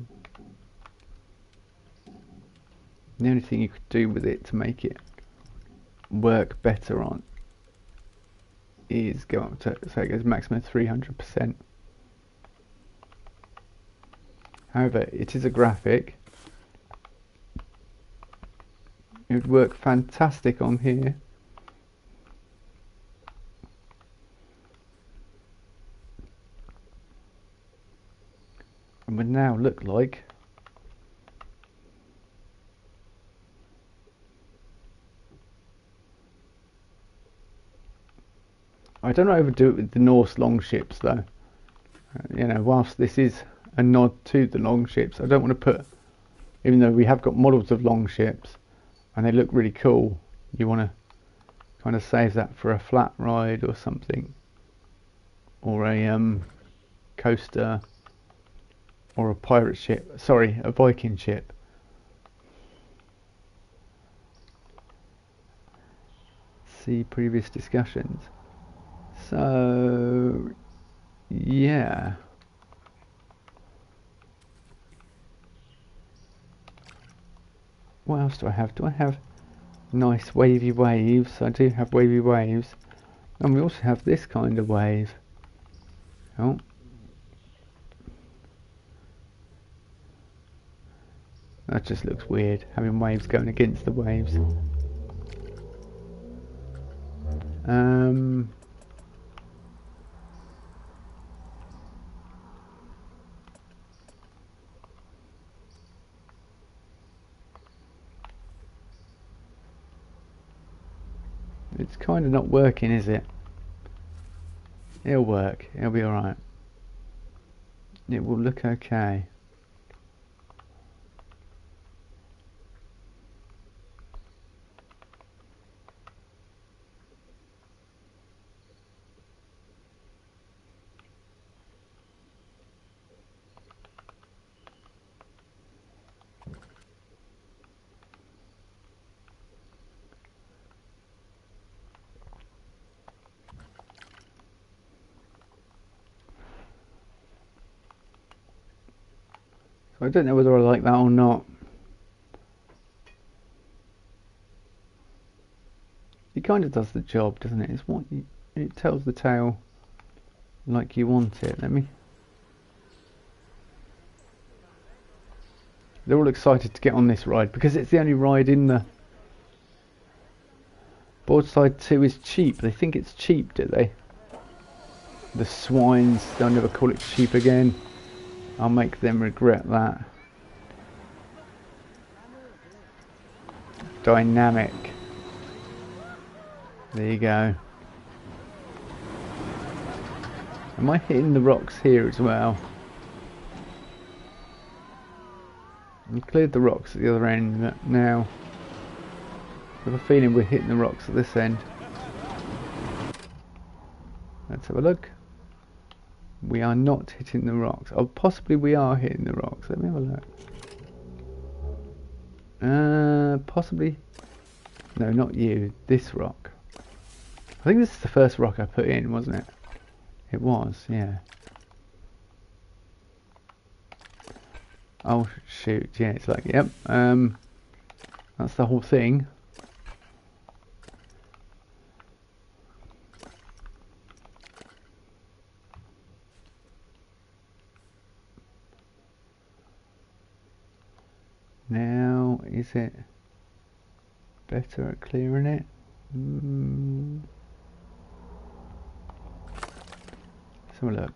only thing you could do with it to make it work better on is go up to, so it goes maximum 300%. However, it is a graphic. It would work fantastic on here. And would now look like I don't overdo it with the Norse longships though. You know, whilst this is a nod to the longships, I don't want to put, even though we have got models of longships and they look really cool, you want to kind of save that for a flat ride or something, or a coaster, or a pirate ship, sorry, a Viking ship. See previous discussions. So yeah, what else do I have? Do I have nice wavy waves? I do have wavy waves, and we also have this kind of wave. Oh, that just looks weird, having waves going against the waves. It's kind of not working, is it? It'll work. It'll be alright. It will look okay. So I don't know whether I like that or not. It kind of does the job, doesn't it? It's what it tells the tale like you want it. They're all excited to get on this ride because it's the only ride in the Boardside 2 is cheap. They think it's cheap, do they? The swines, they'll never call it cheap again. I'll make them regret that. Dynamic. There you go. Am I hitting the rocks here as well? I cleared the rocks at the other end, but now I have a feeling we're hitting the rocks at this end. Let's have a look. We are not hitting the rocks. Oh, possibly we are hitting the rocks. Let me have a look. Possibly. No, not you. This rock. I think this is the first rock I put in, wasn't it? It was, yeah. Oh shoot, yeah, it's like, yep. That's the whole thing. Now, is it better at clearing it? Let's have a look.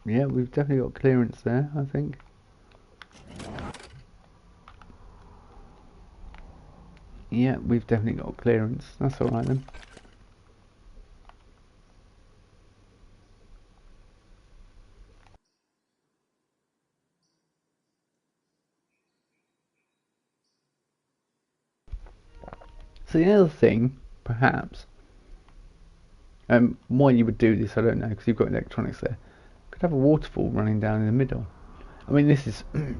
Yeah, we've definitely got clearance there, I think. Yeah, we've definitely got clearance. That's alright then. So the other thing, perhaps, why you would do this, I don't know, because you've got electronics there. Could have a waterfall running down in the middle. I mean, this is the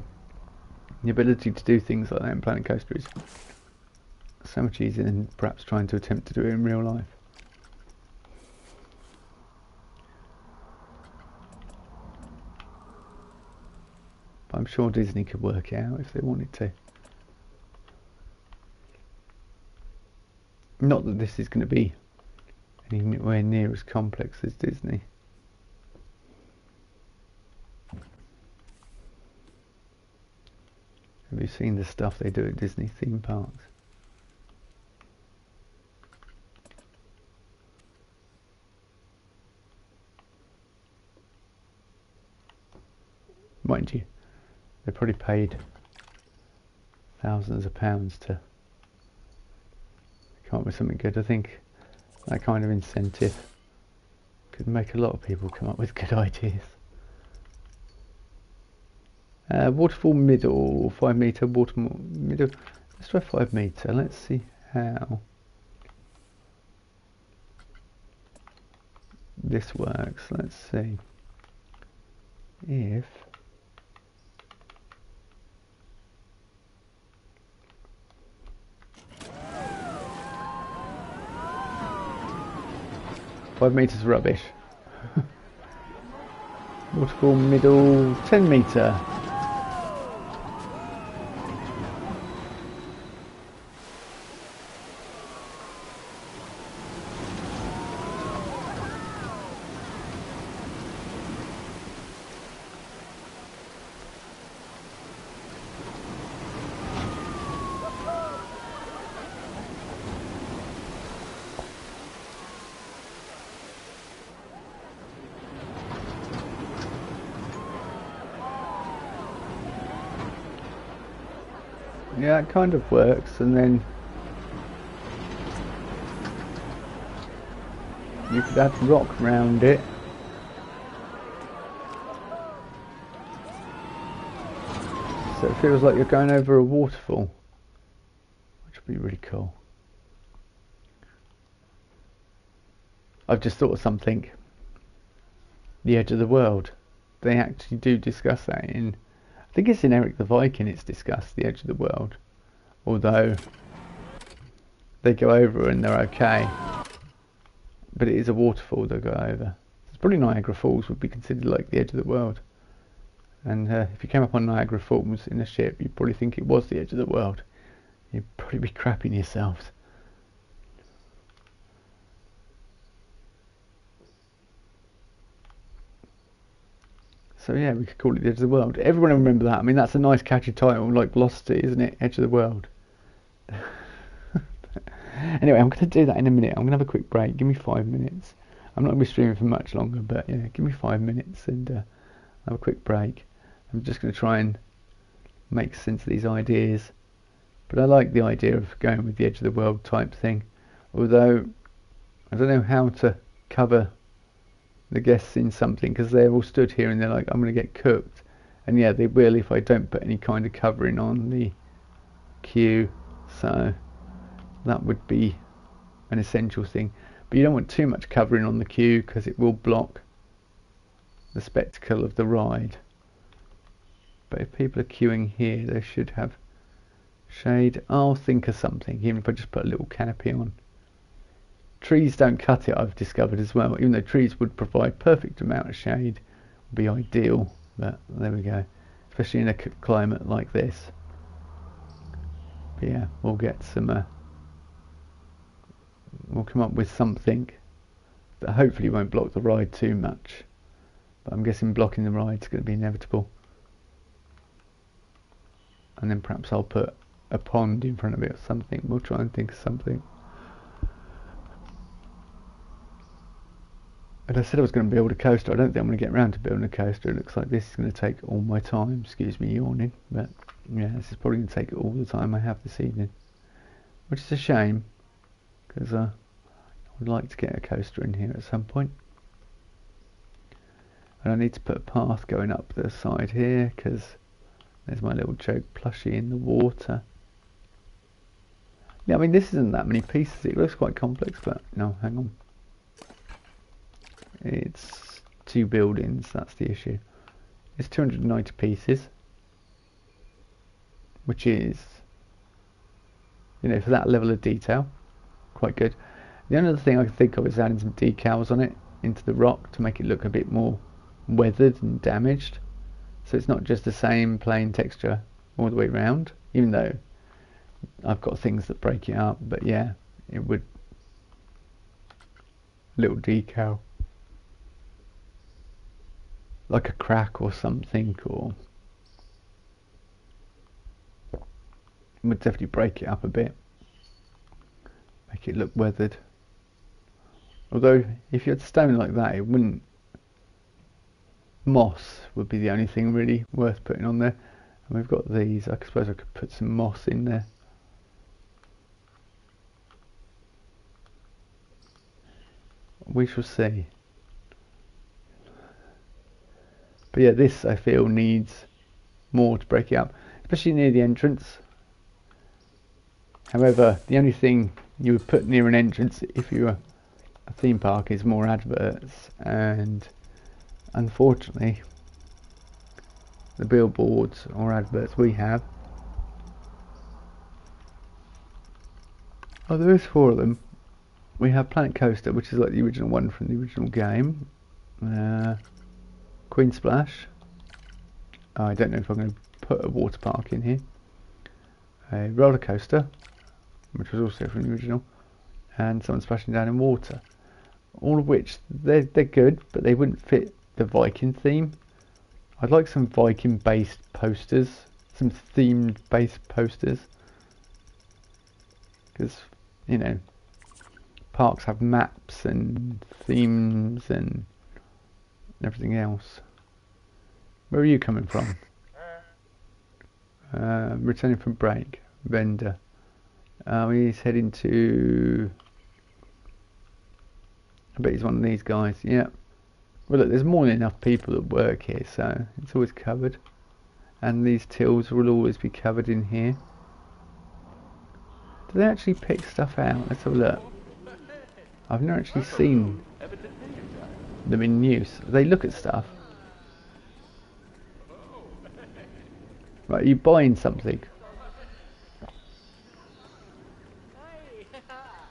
ability to do things like that in Planet Coaster is so much easier than perhaps trying to attempt to do it in real life. But I'm sure Disney could work it out if they wanted to. Not that this is going to be anywhere near as complex as Disney. Have you seen the stuff they do at Disney theme parks? Mind you, they probably paid thousands of pounds to come up with something good. I think that kind of incentive could make a lot of people come up with good ideas. Waterfall middle, 5 metre, waterfall middle. Let's try 5 metre. Let's see how this works. Let's see if 5 metres rubbish. Waterfall middle, 10 metre. Yeah, it kind of works, and then you could add rock round it. So it feels like you're going over a waterfall, which would be really cool. I've just thought of something. The Edge of the World. They actually do discuss that in, I think it's in Eric the Viking it's discussed, the Edge of the World. Although they go over and they're okay. But it is a waterfall they go over. It's probably Niagara Falls would be considered like the Edge of the World. And if you came up on Niagara Falls in a ship, you'd probably think it was the Edge of the World. You'd probably be crapping yourselves. So yeah, we could call it the Edge of the World. Everyone will remember that. I mean, that's a nice catchy title, like Velocity, isn't it? Edge of the World. Anyway, I'm going to do that in a minute. I'm going to have a quick break. Give me 5 minutes. I'm not going to be streaming for much longer, but yeah, give me 5 minutes and have a quick break. I'm just going to try and make sense of these ideas. But I like the idea of going with the Edge of the World type thing. Although, I don't know how to cover the guests in something, because they're all stood here and they're like, I'm going to get cooked. And yeah, they will if I don't put any kind of covering on the queue. So that would be an essential thing. But you don't want too much covering on the queue because it will block the spectacle of the ride. But if people are queuing here, they should have shade. I'll think of something, even if I just put a little canopy on. Trees don't cut it, I've discovered as well, even though trees would provide perfect amount of shade, would be ideal, but there we go, especially in a climate like this. here. We'll get some. We'll come up with something that hopefully won't block the ride too much. But I'm guessing blocking the ride is going to be inevitable. And then perhaps I'll put a pond in front of it or something. We'll try and think of something. And I said I was going to build a coaster. I don't think I'm going to get around to building a coaster. It looks like this is going to take all my time. Excuse me yawning. But yeah, this is probably going to take all the time I have this evening. Which is a shame. Because I would like to get a coaster in here at some point. And I need to put a path going up the side here. Because there's my little joke plushie in the water. Yeah, I mean this isn't that many pieces. It looks quite complex. But no, hang on. It's 2 buildings, that's the issue. It's 290 pieces, which is, you know, for that level of detail, quite good. The only other thing I can think of is adding some decals on it into the rock to make it look a bit more weathered and damaged. So it's not just the same plain texture all the way around, even though I've got things that break it up. But yeah, it would, little decal. Like a crack or something, or it would definitely break it up a bit, make it look weathered. Although if you had stone like that, it wouldn't. Moss would be the only thing really worth putting on there. And we've got these. I suppose I could put some moss in there. We shall see. But yeah, this I feel needs more to break it up, especially near the entrance. However, the only thing you would put near an entrance if you were a theme park is more adverts, and unfortunately the billboards or adverts we have, oh, there is 4 of them. We have Planet Coaster, which is like the original one from the original game. Queen Splash. I don't know if I'm going to put a water park in here. A roller coaster, which was also from the original, and someone splashing down in water. All of which they're good, but they wouldn't fit the Viking theme. I'd like some Viking-based posters, some themed-based posters, because you know, parks have maps and themes and everything else. Where are you coming from? Returning from break. Vendor. He's heading to... I bet he's one of these guys. Yeah. Well look, there's more than enough people that work here, so it's always covered. And these tills will always be covered in here. Do they actually pick stuff out? Let's have a look. I've never actually seen them in use. They look at stuff. Right, are you buying something?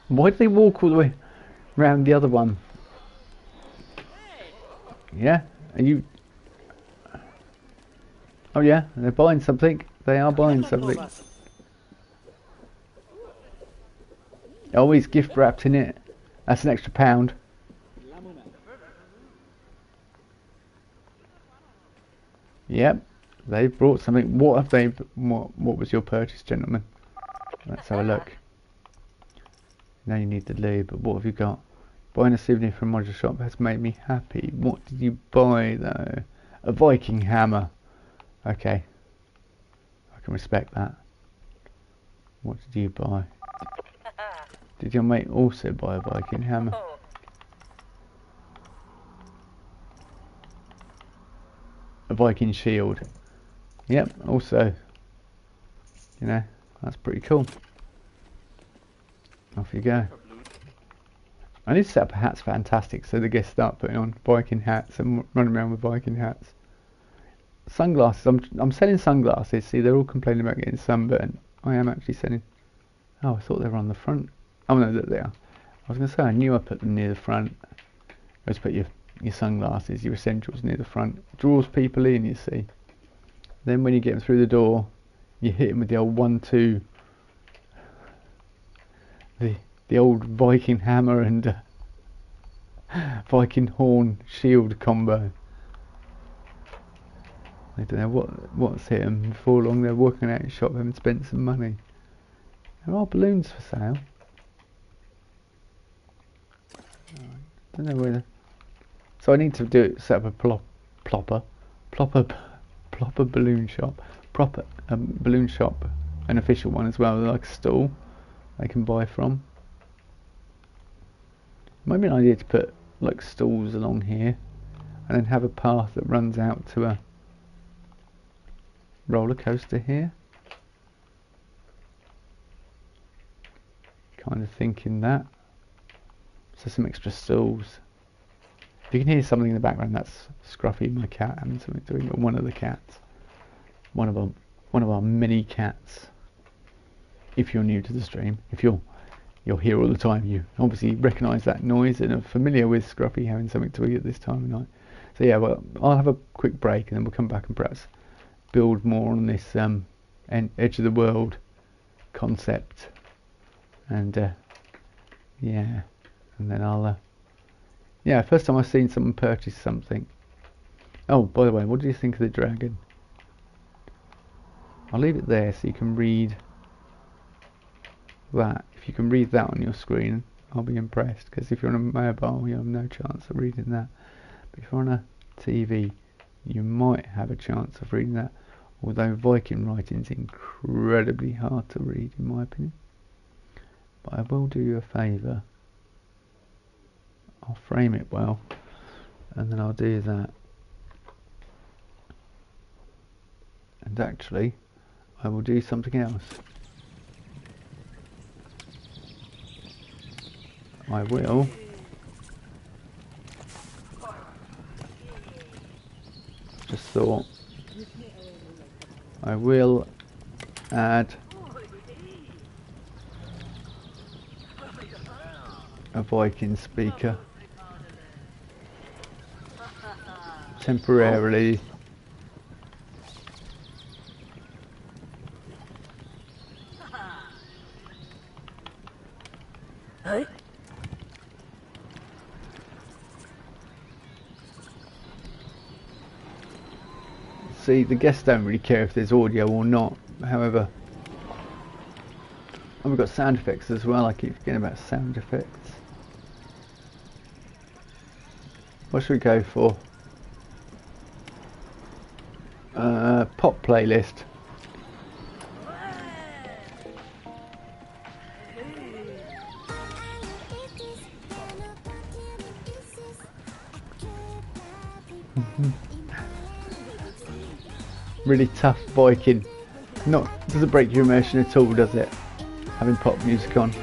Why did they walk all the way round the other one? Yeah? Are you... Oh yeah, they're buying something. They are buying something. Always gift wrapped in it. That's an extra £1. Yep, they've brought something. What have they? What was your purchase, gentlemen? Let's have a look. Now you need the lube, but what have you got? Buying a souvenir from Modular Shop has made me happy. What did you buy though? A Viking hammer. Okay, I can respect that. What did you buy? Did your mate also buy a Viking hammer? A Viking shield. Yep, also, you know, that's pretty cool. Off you go. I need to set up a Hats Fantastic so the guests start putting on Viking hats and running around with Viking hats. Sunglasses, I'm selling sunglasses. See, they're all complaining about getting sunburned. I am actually selling. Oh, I thought they were on the front. Oh no, there they are. I was going to say I knew I put them near the front. Let's put your sunglasses, your essentials near the front. Draws people in, you see. Then when you get them through the door, you hit them with the old 1-2 the old Viking hammer and Viking horn shield combo. I don't know what's hit them. Before long they're walking out of the shop having spent some money. There are balloons for sale. I don't know whether. So I need to set up a proper balloon shop, balloon shop, an official one as well, like a stall they can buy from. Might be an idea to put like stalls along here, and then have a path that runs out to a roller coaster here. Kind of thinking that. So some extra stalls. If you can hear something in the background, that's Scruffy, my cat, having something doing. Or one of the cats, one of our many cats. If you're new to the stream, if you're here all the time, you obviously recognise that noise and are familiar with Scruffy having something to eat at this time of night. So yeah, well, I'll have a quick break and then we'll come back and perhaps build more on this edge of the world concept. And yeah, and then I'll yeah, first time I've seen someone purchase something. Oh, by the way, what do you think of the dragon? I'll leave it there so you can read that. If you can read that on your screen, I'll be impressed, because if you're on a mobile you have no chance of reading that, but if you're on a TV you might have a chance of reading that, although Viking writing's incredibly hard to read in my opinion. But I will do you a favour, I'll frame it well and then I'll do that. And actually I will do something else. I will just thought I will add a Viking speaker temporarily. Hey? See, the guests don't really care if there's audio or not. However, and we've got sound effects as well. I keep forgetting about sound effects. What should we go for? Pop playlist. Really tough Viking. Doesn't break your immersion at all, does it? Having pop music on.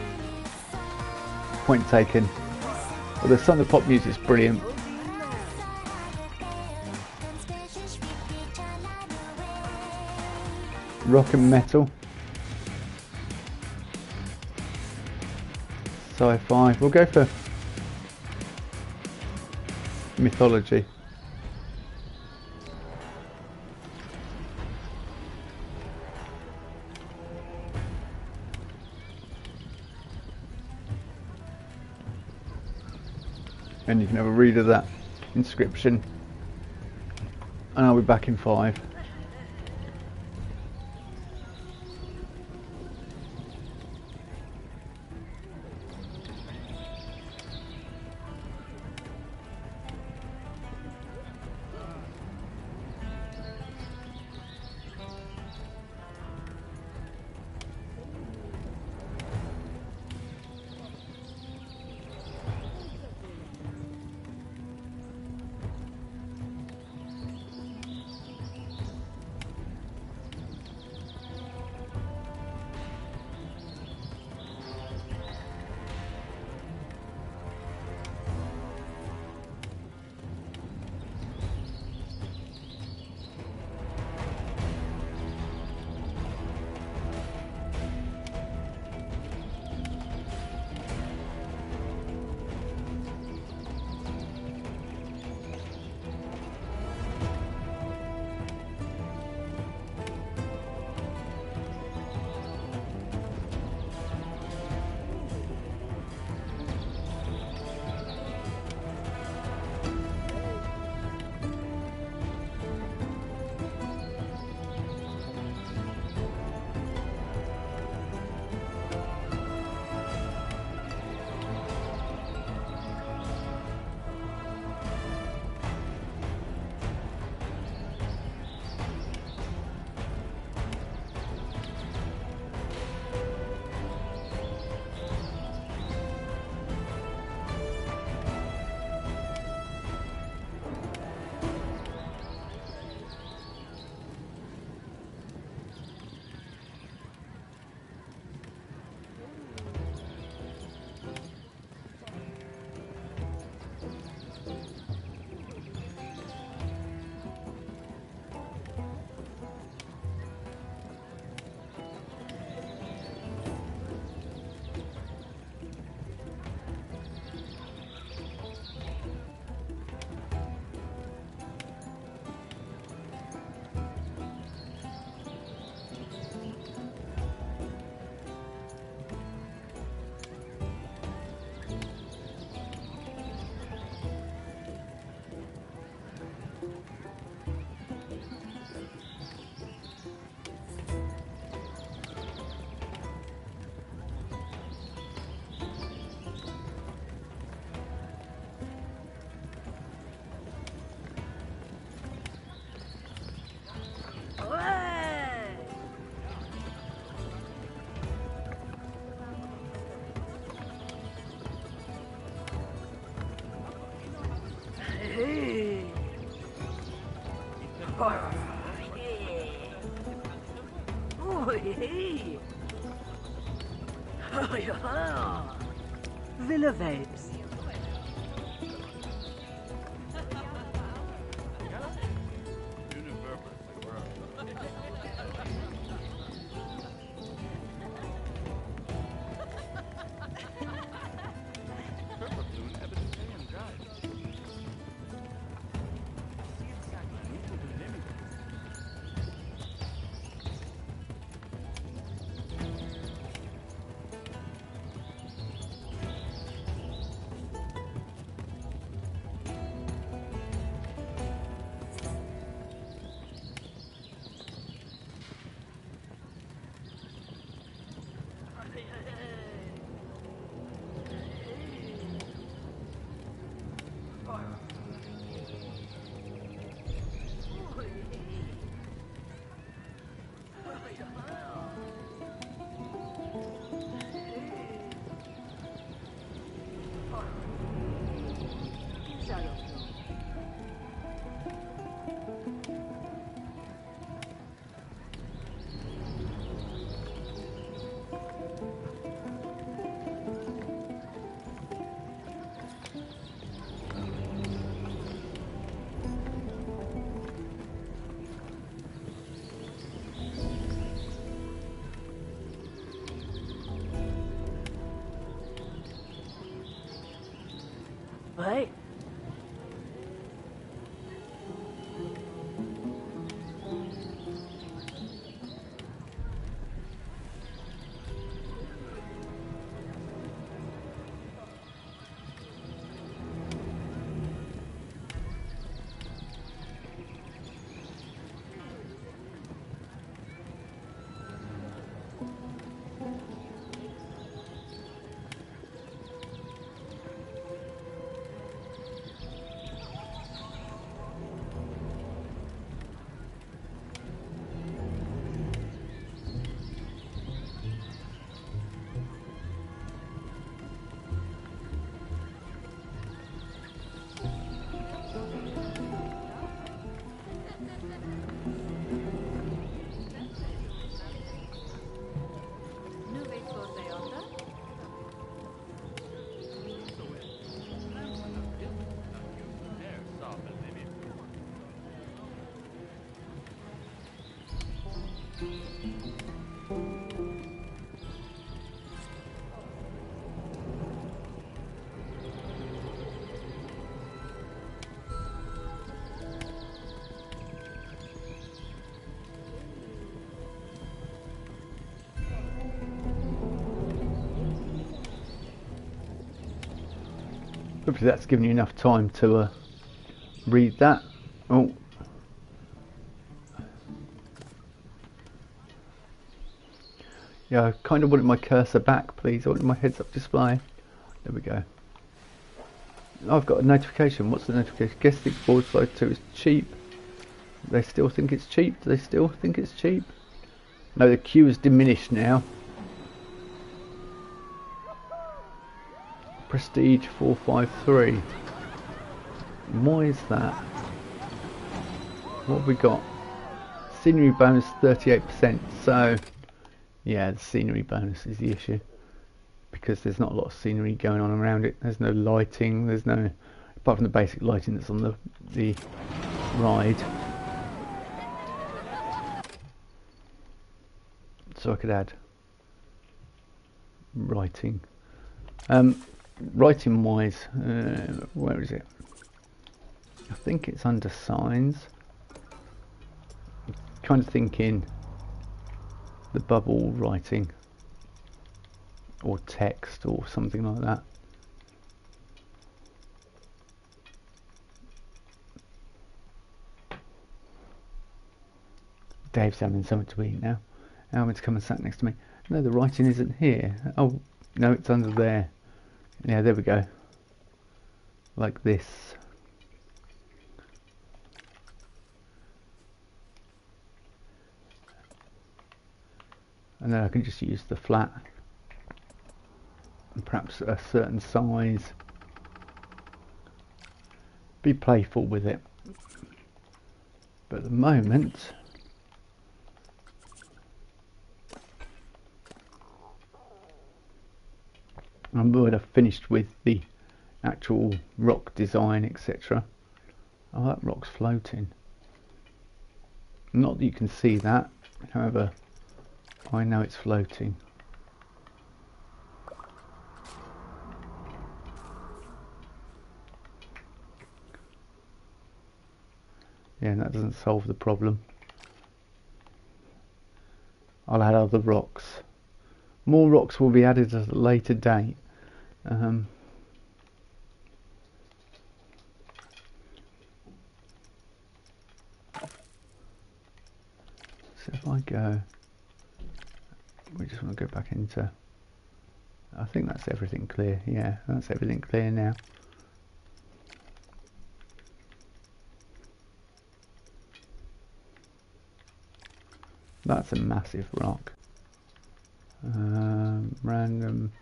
Point taken. Although some of the pop music's brilliant. Rock and metal. Sci-fi. We'll go for mythology. And you can have a read of that inscription. And I'll be back in 5. Villa Vapes. Wait. Hopefully that's given you enough time to read that. Oh. Yeah, I kind of wanted my cursor back, please. I wanted my heads-up display. There we go. I've got a notification. What's the notification? Guest Six Board Slide 2 is cheap. They still think it's cheap? Do they still think it's cheap? No, the queue is diminished now. Prestige 453. Why is that? What have we got? Scenery bonus 38%. So, yeah, the scenery bonus is the issue. Because there's not a lot of scenery going on around it. There's no lighting. There's no, apart from the basic lighting that's on the ride. So I could add writing. Writing wise, where is it? I think it's under signs. I'm kind of thinking the bubble writing or text or something like that. Dave's having something to eat now. Alvin's come and sat next to me. No, the writing isn't here. Oh, no, it's under there. Yeah, there we go. Like this. And then I can just use the flat. And perhaps a certain size. Be playful with it. But at the moment, I would have finished with the actual rock design, etc. Oh, that rock's floating. Not that you can see that, however, I know it's floating. Yeah, that doesn't solve the problem. I'll add other rocks. More rocks will be added at a later date. So if I go, we just want to go back into, I think that's everything clear. Yeah, that's everything clear now. That's a massive rock. Random,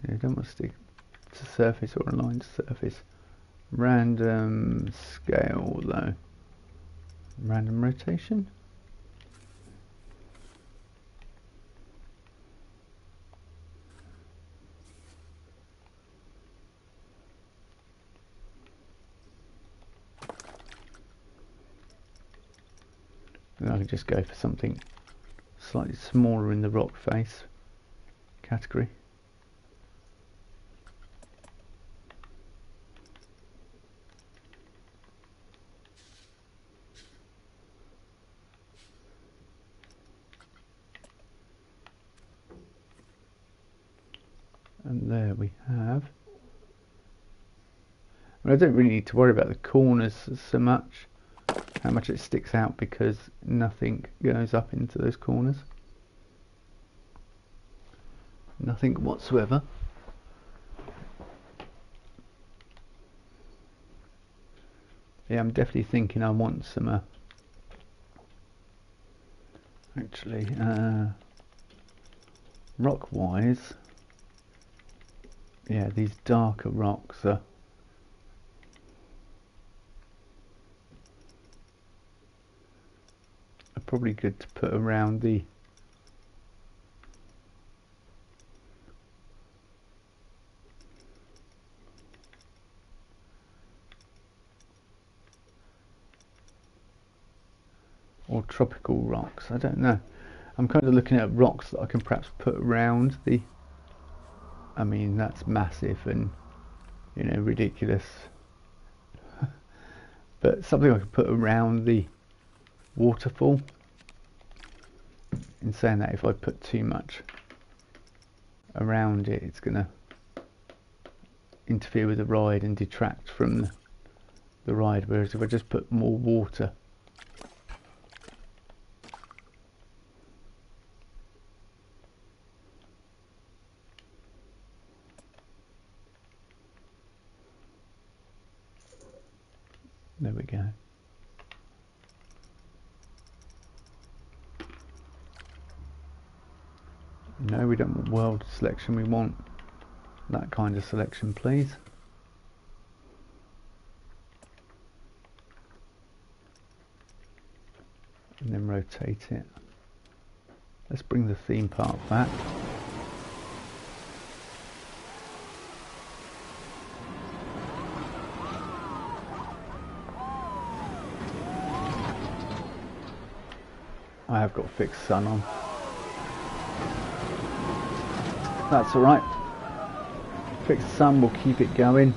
you don't want to stick to surface or align to surface. Random scale though. Random rotation. And I could just go for something slightly smaller in the rock face category. And there we have. I don't really need to worry about the corners so much, how much it sticks out, because nothing goes up into those corners. Nothing whatsoever. Yeah, I'm definitely thinking I want some actually rock wise, yeah, these darker rocks are probably good to put around the or tropical rocks. I don't know. I'm kind of looking at rocks that I can perhaps put around the, I mean, that's massive and, you know, ridiculous. But something I could put around the waterfall. In saying that, if I put too much around it, it's going to interfere with the ride and detract from the ride. Whereas if I just put more water, there we go. No, we don't want world selection, we want that kind of selection, please. And then rotate it. Let's bring the theme part back. I have got fixed sun on. That's alright. Fixed sun will keep it going.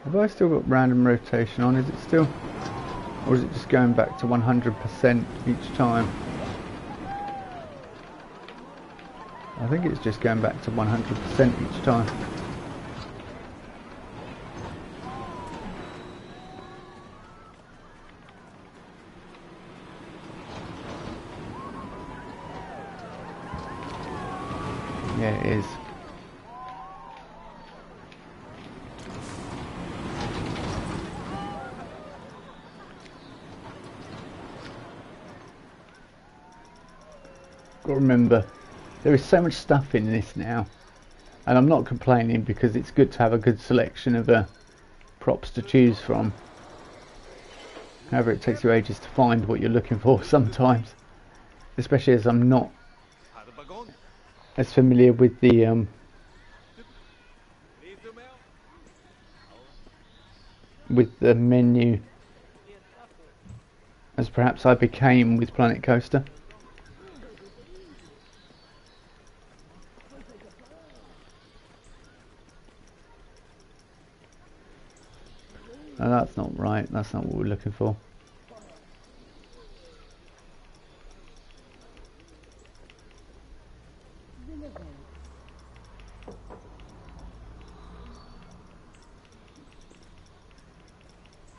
Have I still got random rotation on? Is it still, or is it just going back to 100% each time? I think it's just going back to 100% each time. Yeah, it is. Got to remember, there is so much stuff in this now, and I'm not complaining because it's good to have a good selection of props to choose from. However, it takes you ages to find what you're looking for sometimes, especially as I'm not as familiar with the menu as perhaps I became with Planet Coaster. No, that's not right. That's not what we're looking for.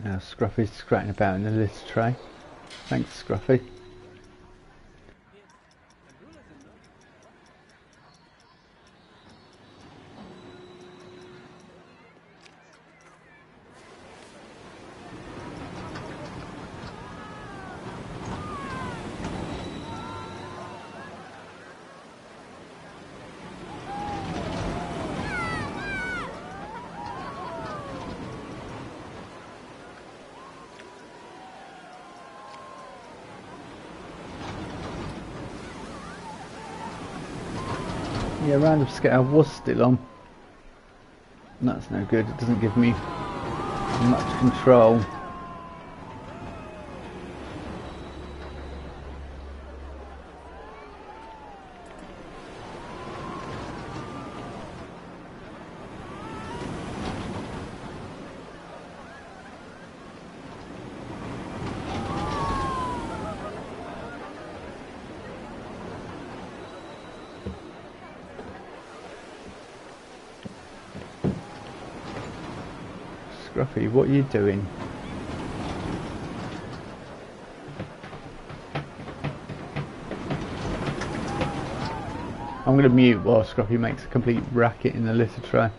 Now Scruffy's scratching about in the list tray. Thanks, Scruffy. Yeah, random scale was still on. That's no good. It doesn't give me much control. Scruffy, what are you doing? I'm going to mute while Scruffy makes a complete racket in the litter tray.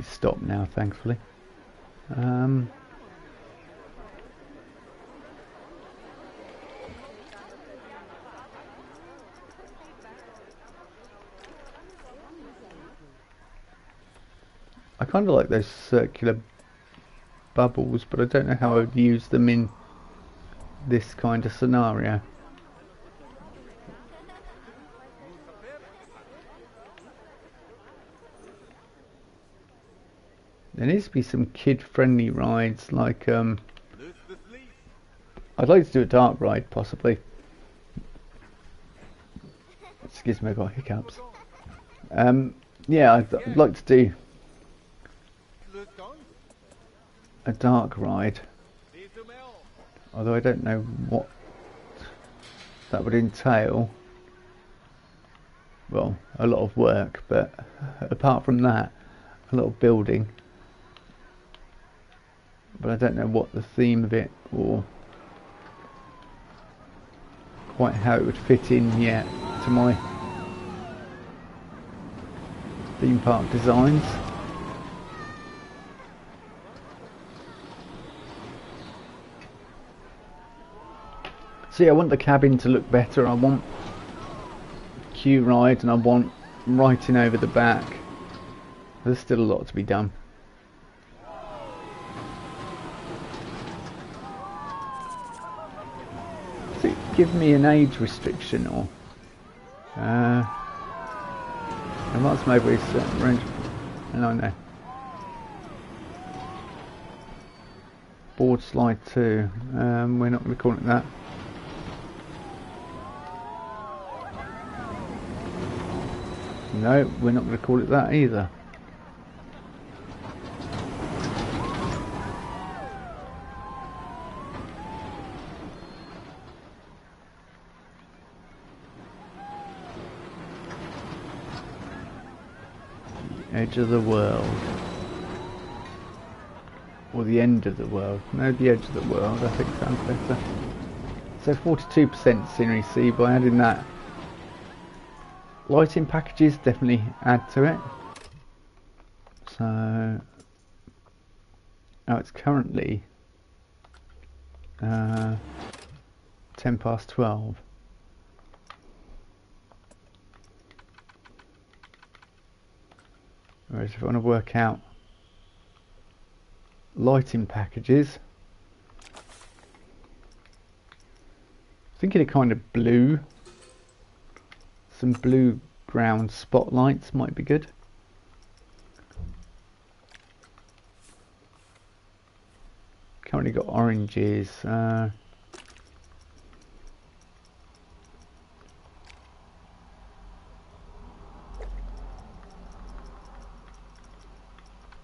Stop now, thankfully. I kind of like those circular bubbles, but I don't know how I would use them in this kind of scenario. There needs to be some kid-friendly rides, like I'd like to do a dark ride, possibly. Excuse me, I got hiccups. Yeah, I'd like to do a dark ride, although I don't know what that would entail. Well, a lot of work, but apart from that, a lot of building. But I don't know what the theme of it or quite how it would fit in yet to my theme park designs. See, I want the cabin to look better. I want queue ride and I want writing over the back. There's still a lot to be done. Give me an age restriction or advanced mode with certain range, and I know board slide 2, we're not going to call it that. No, we're not going to call it that either. Edge of the world. Or the end of the world. No, the edge of the world, I think sounds better. So 42% scenery C. By adding that, lighting packages definitely add to it. So now it's currently 12:10. Whereas if I want to work out lighting packages, thinking of kind of blue, some blue ground spotlights might be good. Currently got oranges.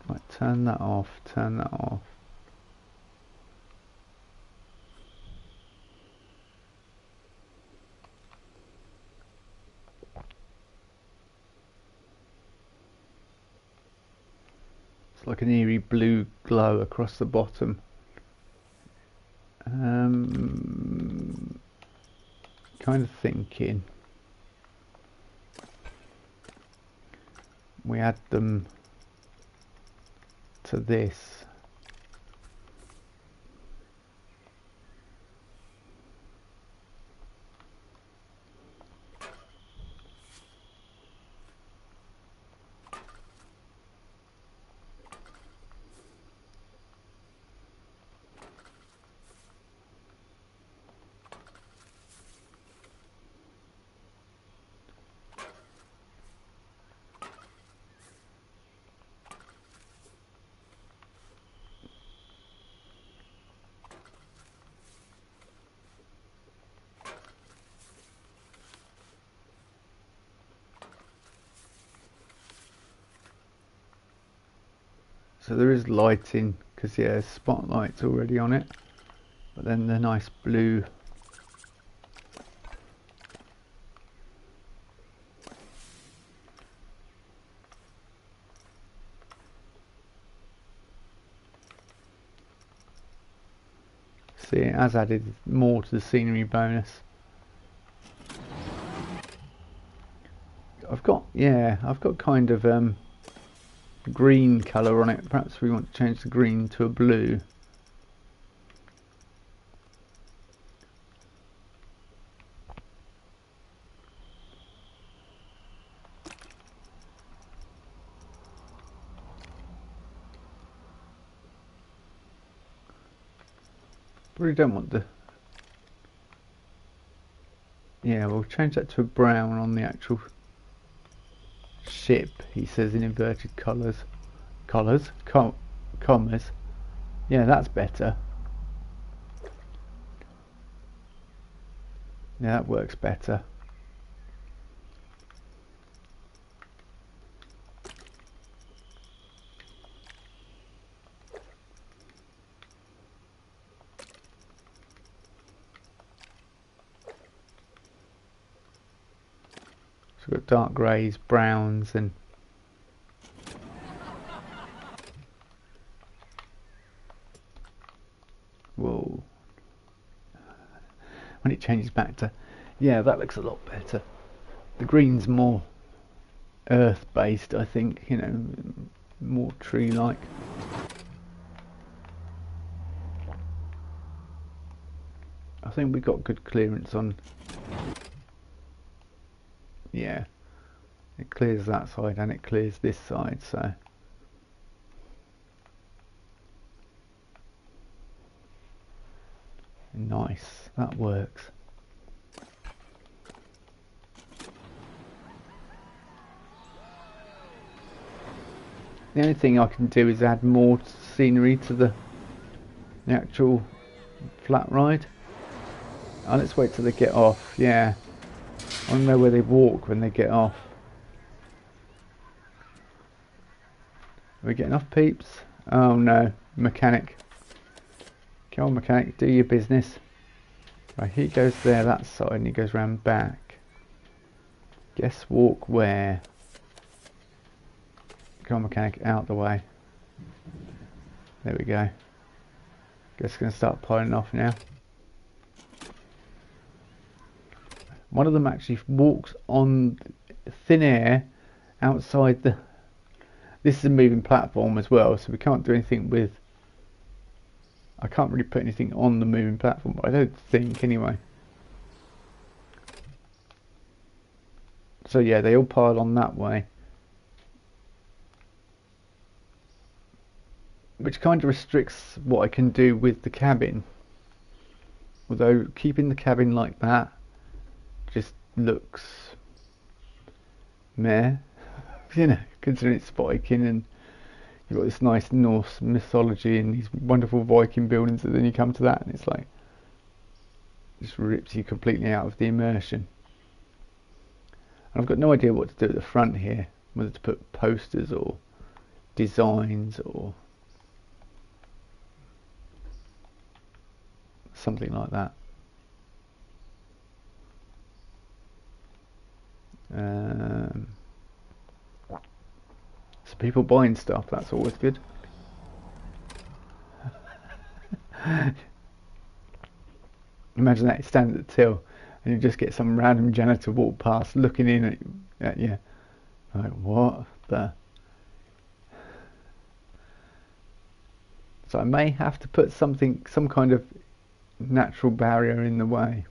Right, turn that off, turn that off. It's like an eerie blue glow across the bottom. Kind of thinking we add them to this. So there is lighting because yeah, there's spotlights already on it, but then the nice blue see it has added more to the scenery bonus. I've got kind of green colour on it. Perhaps we want to change the green to a blue. Really don't want the... Yeah, we'll change that to a brown on the actual ship, he says in inverted commas. Yeah, that's better. Yeah, that works better. So we've got dark greys, browns, and whoa. When it changes back to, yeah, that looks a lot better. The green's more earth-based, I think, you know, more tree-like. I think we got good clearance on. Yeah, it clears that side and it clears this side, so nice, that works. The only thing I can do is add more scenery to the actual flat ride. Oh, let's wait till they get off. Yeah, I want to know where they walk when they get off. Are we getting off, peeps? Oh no, mechanic. Come on, mechanic, do your business. Right, he goes there, that side, and he goes round back. Guess walk where? Come on, mechanic, out the way. There we go. Guess it's going to start piling off now. One of them actually walks on thin air outside the... This is a moving platform as well, so we can't do anything with... I can't really put anything on the moving platform, I don't think, anyway. So yeah, they all pile on that way. Which kind of restricts what I can do with the cabin. Although keeping the cabin like that just looks meh, you know, considering it's Viking and you've got this nice Norse mythology and these wonderful Viking buildings, and then you come to that and it's like, it just rips you completely out of the immersion. And I've got no idea what to do at the front here, whether to put posters or designs or something like that. So people buying stuff, that's always good. Imagine that, you stand at the till and you just get some random janitor walk past looking in at you. Like, what the... So I may have to put some kind of natural barrier in the way.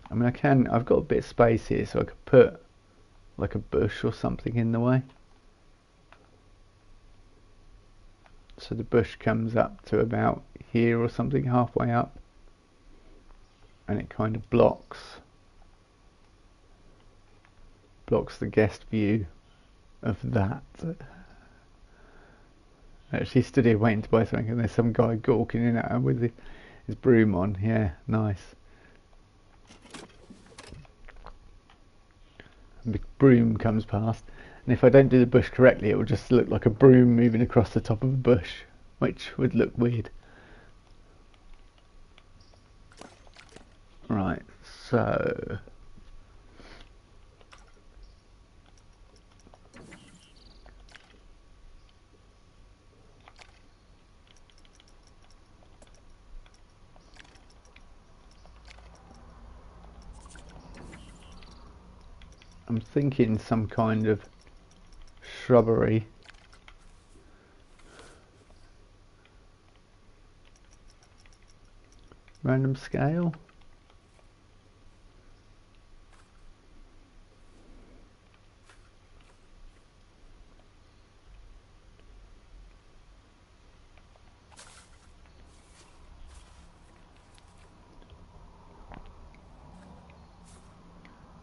I mean, I've got a bit of space here, so I could put like a bush or something in the way. So the bush comes up to about here or something, halfway up, and it kind of blocks the guest view of that. I actually stood here waiting to buy something, and there's some guy gawking in at her with his broom on. Yeah, nice. And the broom comes past, and if I don't do the bush correctly, it will just look like a broom moving across the top of a bush, which would look weird. Right, so... I'm thinking some kind of shrubbery. Random scale.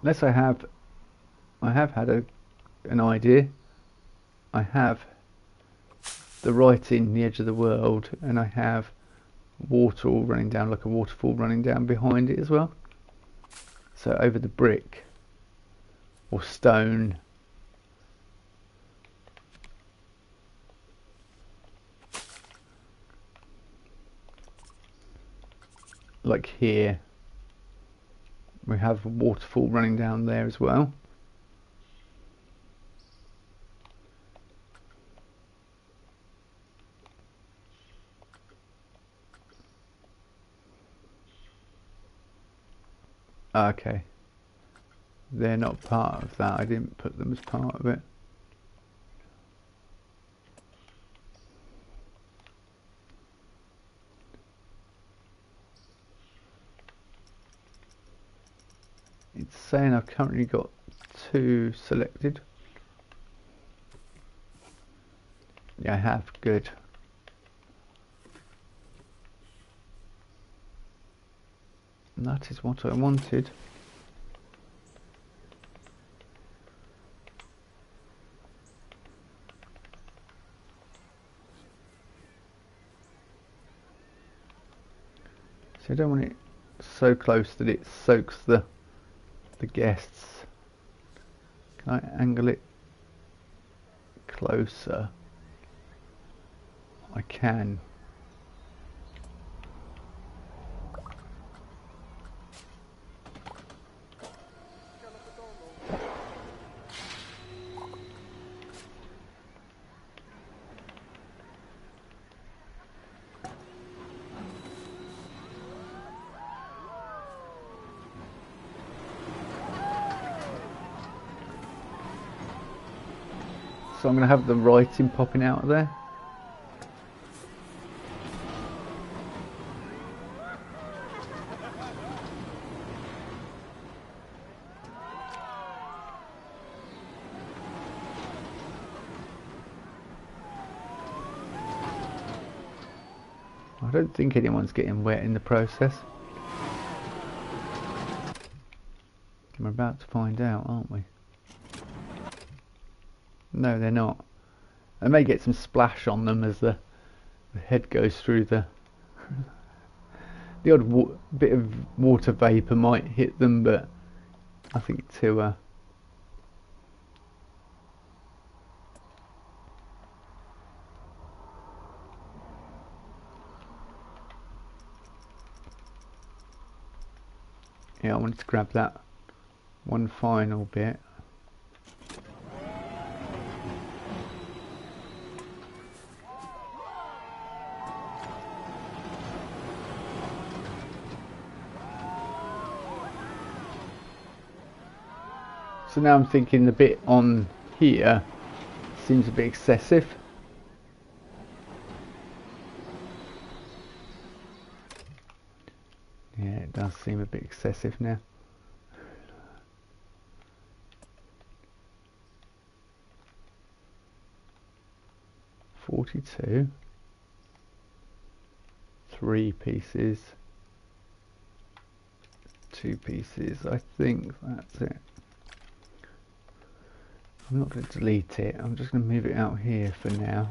Unless I have had an idea. I have the writing, the edge of the world, and I have water all running down, like a waterfall running down behind it as well. So over the brick or stone, like here, we have a waterfall running down there as well. Okay, they're not part of that. I didn't put them as part of it. It's saying I've currently got 2 selected. Yeah, I have. Good. And that is what I wanted. So I don't want it so close that it soaks the guests. Can I angle it closer? I can. So I'm going to have the writing popping out of there. I don't think anyone's getting wet in the process. We're about to find out, aren't we? No, they're not. I may get some splash on them as the head goes through the... the odd bit of water vapour might hit them, but nothing too... Yeah, I wanted to grab that one final bit. So now I'm thinking the bit on here seems a bit excessive. Yeah, it does seem a bit excessive now. $42. 3 pieces. 2 pieces. I think that's it. I'm not going to delete it. I'm just going to move it out here for now.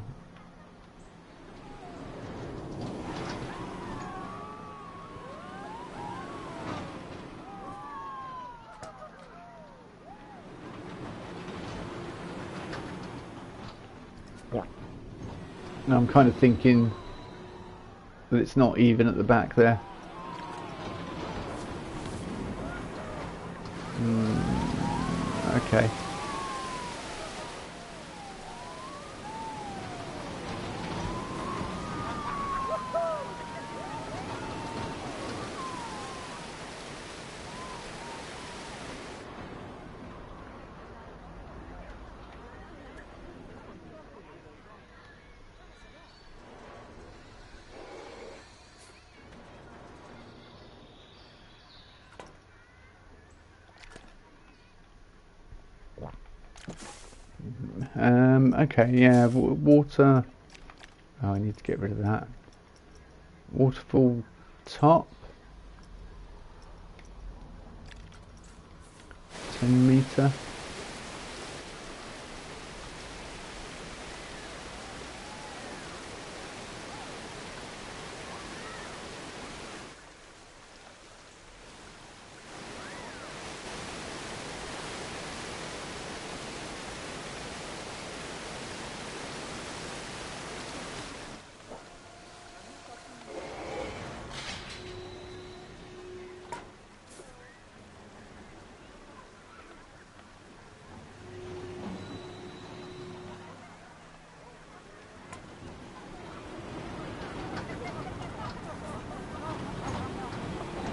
Now I'm kind of thinking that it's not even at the back there. Okay. Okay, yeah, water. Oh, I need to get rid of that. Waterfall top. 10 meter.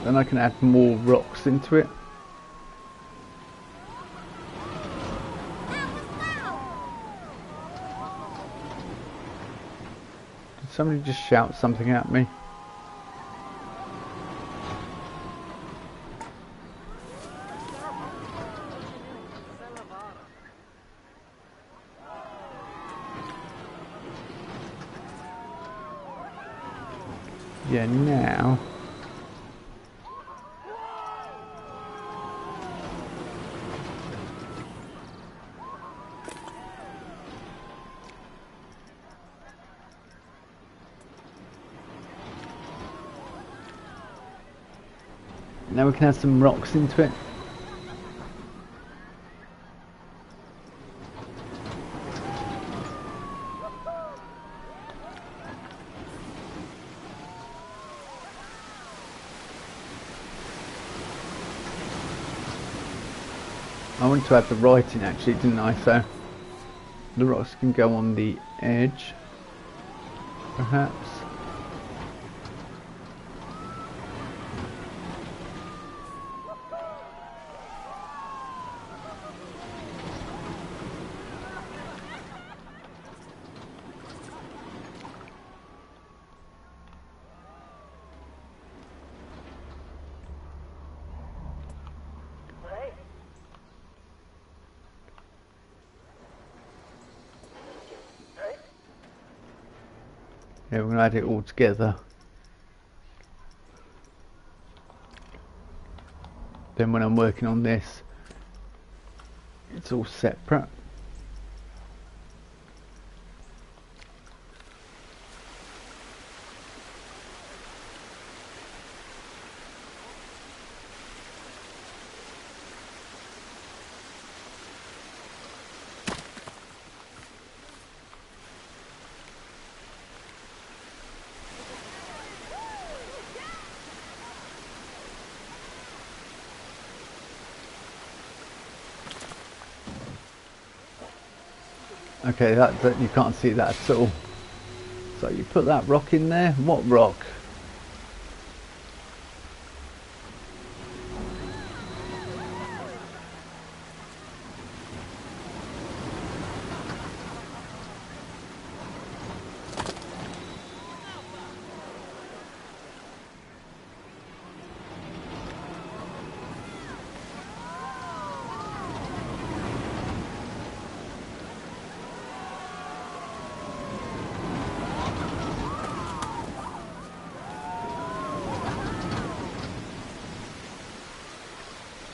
Then I can add more rocks into it. Did somebody just shout something at me? Yeah, now... Now we can add some rocks into it. I wanted to add the writing actually, didn't I? So the rocks can go on the edge, perhaps. Yeah, we're going to add it all together. Then when I'm working on this, it's all separate. Okay, that you can't see that at all. So you put that rock in there. What rock?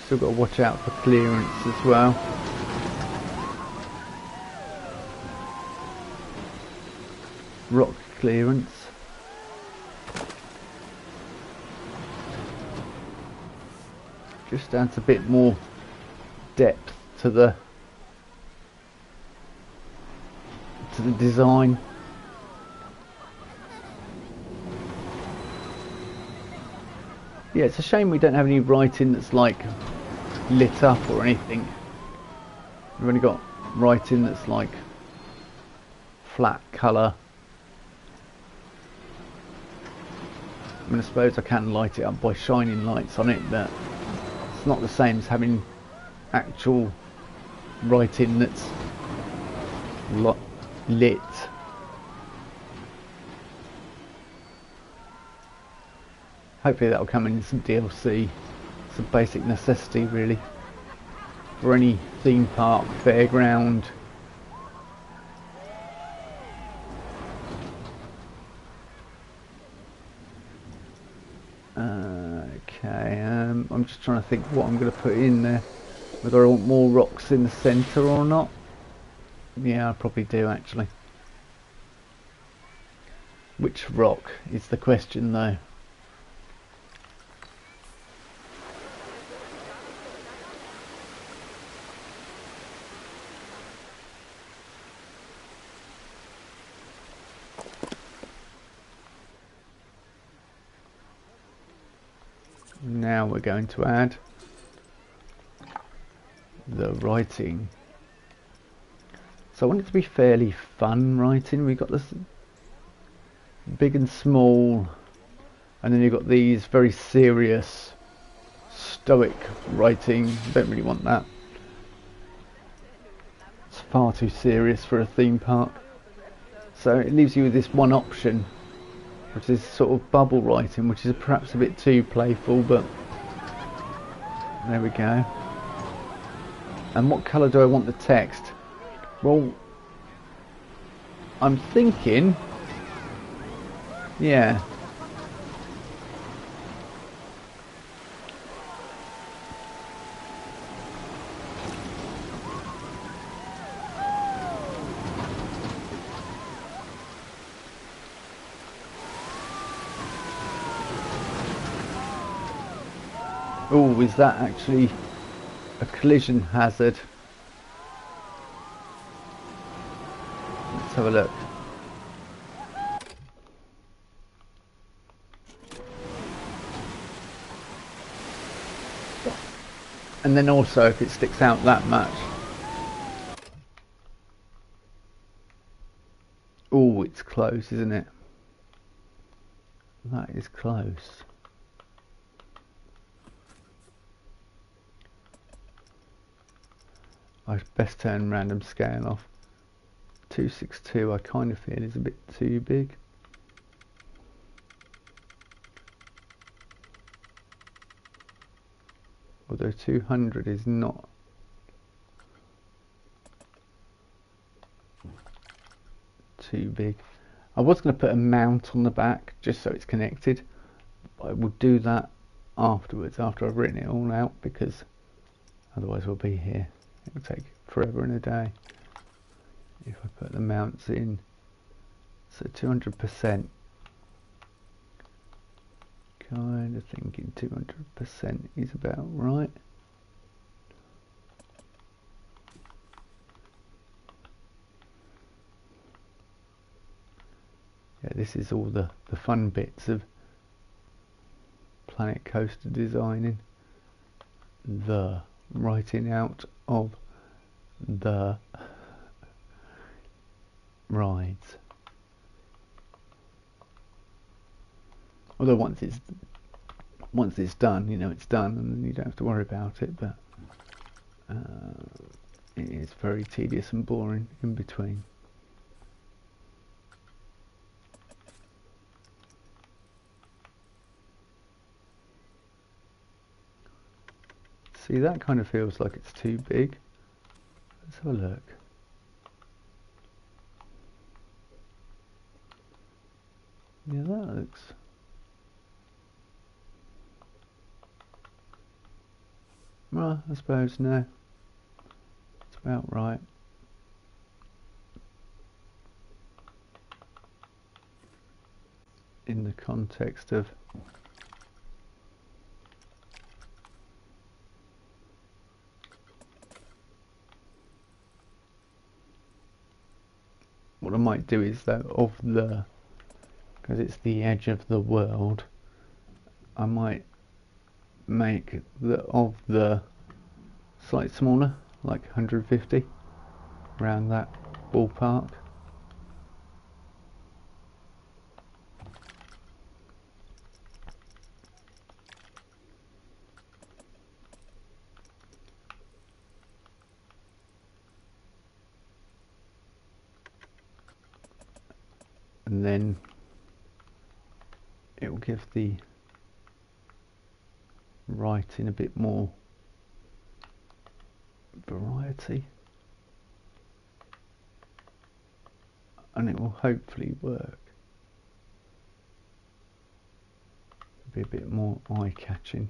Still got to watch out for clearance as well. Rock clearance. Just adds a bit more depth to the design. Yeah, it's a shame we don't have any writing that's like lit up or anything. We've only got writing that's like flat colour. I mean, I suppose I can light it up by shining lights on it, but it's not the same as having actual writing that's lit. Hopefully that'll come in some DLC. It's a basic necessity really for any theme park, fairground. Okay, I'm just trying to think what I'm going to put in there. Whether I want more rocks in the centre or not. Yeah, I probably do actually. Which rock is the question though. Now we're going to add the writing. So I want it to be fairly fun writing. We've got this big and small, and then you've got these very serious, stoic writing. Don't really want that. It's far too serious for a theme park. So it leaves you with this one option, which is sort of bubble writing, which is perhaps a bit too playful, but there we go. And what colour do I want the text? Well, I'm thinking, yeah. Oh, is that actually a collision hazard? Let's have a look. And then also if it sticks out that much. Oh, it's close, isn't it? That is close. I'd best turn random scale off. 262 I kind of feel is a bit too big. Although 200 is not too big. I was going to put a mount on the back just so it's connected, but I will do that afterwards, after I've written it all out, because otherwise we'll be here. It will take forever and a day. If I put the mounts in, so 200%, kind of thinking 200% is about right. Yeah, this is all the fun bits of Planet Coaster designing. The writing out of the rides. Although once it's done, you know it's done, and you don't have to worry about it. But it is very tedious and boring in between. See, that kind of feels like it's too big. Let's have a look. Yeah, that looks... Well, I suppose no. It's about right. In the context of what I might do is that of the, because it's the edge of the world, I might make the of the slightly smaller, like 150, around that ballpark. And then it will give the writing a bit more variety, and it will hopefully work. Be a bit more eye-catching.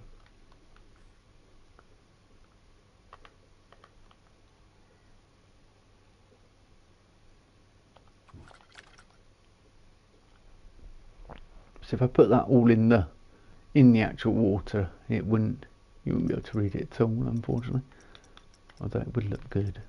So if I put that all in the actual water, you wouldn't be able to read it at all, unfortunately. Although it would look good.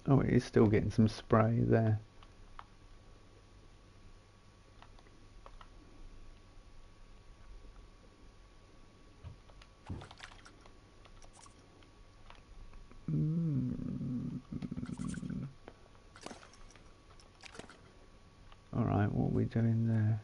Oh, it is still getting some spray there. Alright, what are we doing there?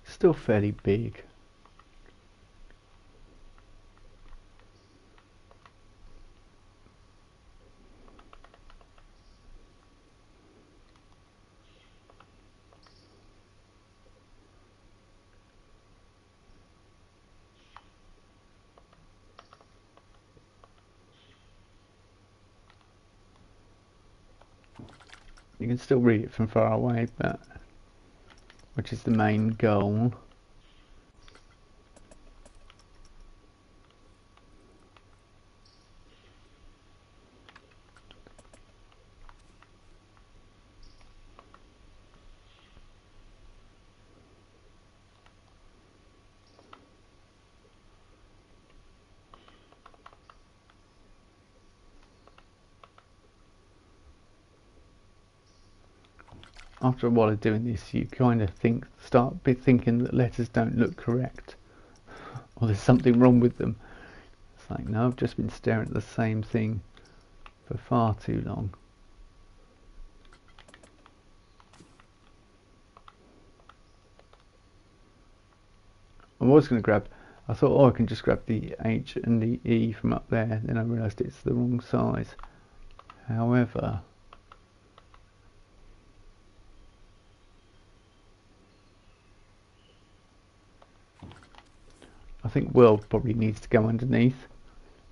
Still fairly big. You can still read it from far away, but which is the main goal. After a while of doing this, you kind of start thinking that letters don't look correct, or there's something wrong with them. It's like, no, I've just been staring at the same thing for far too long. I was going to grab, I thought, oh, I can just grab the H and the E from up there. Then I realised it's the wrong size. However, I think world probably needs to go underneath,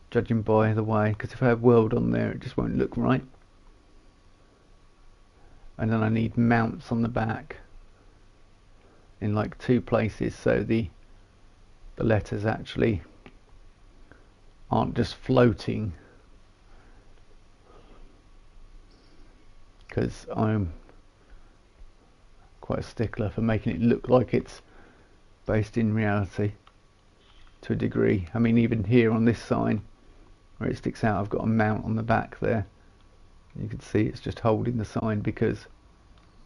judging by the way, because if I have world on there it just won't look right. And then I need mounts on the back in like 2 places, so the letters actually aren't just floating, because I'm quite a stickler for making it look like it's based in reality to a degree. I mean, even here on this sign where it sticks out, I've got a mount on the back there. You can see it's just holding the sign, because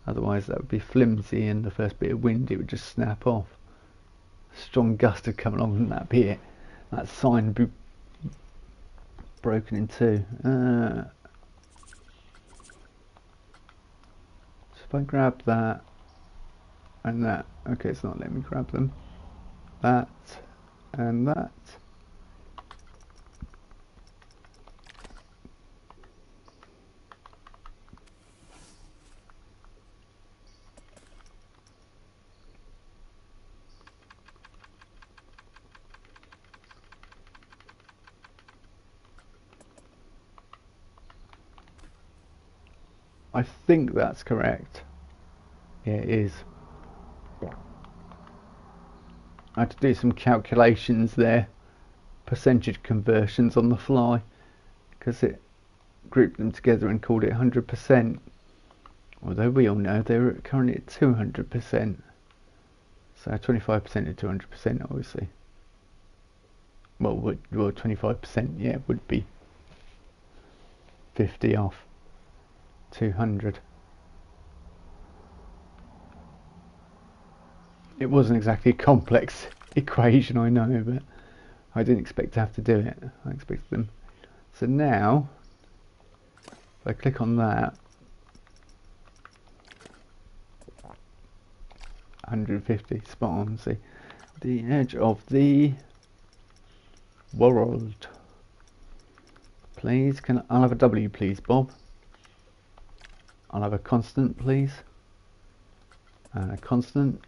otherwise that would be flimsy, and the first bit of wind it would just snap off. Strong gust would come along and that'd be it. That sign would be broken in two. So if I grab that and that, okay, it's not letting me grab them. That and that. I think that's correct. Yeah, it is. I had to do some calculations there, percentage conversions on the fly, because it grouped them together and called it 100%. Although we all know they're currently at 200%. So 25% to 200%, obviously. Well, 25%, yeah, would be 50 off 200. It wasn't exactly a complex equation, I know, but I didn't expect to have to do it. I expected them. So now, if I click on that, 150, spot on. See, the edge of the world. Please, I'll have a W, please, Bob. I'll have a constant, please, and a constant,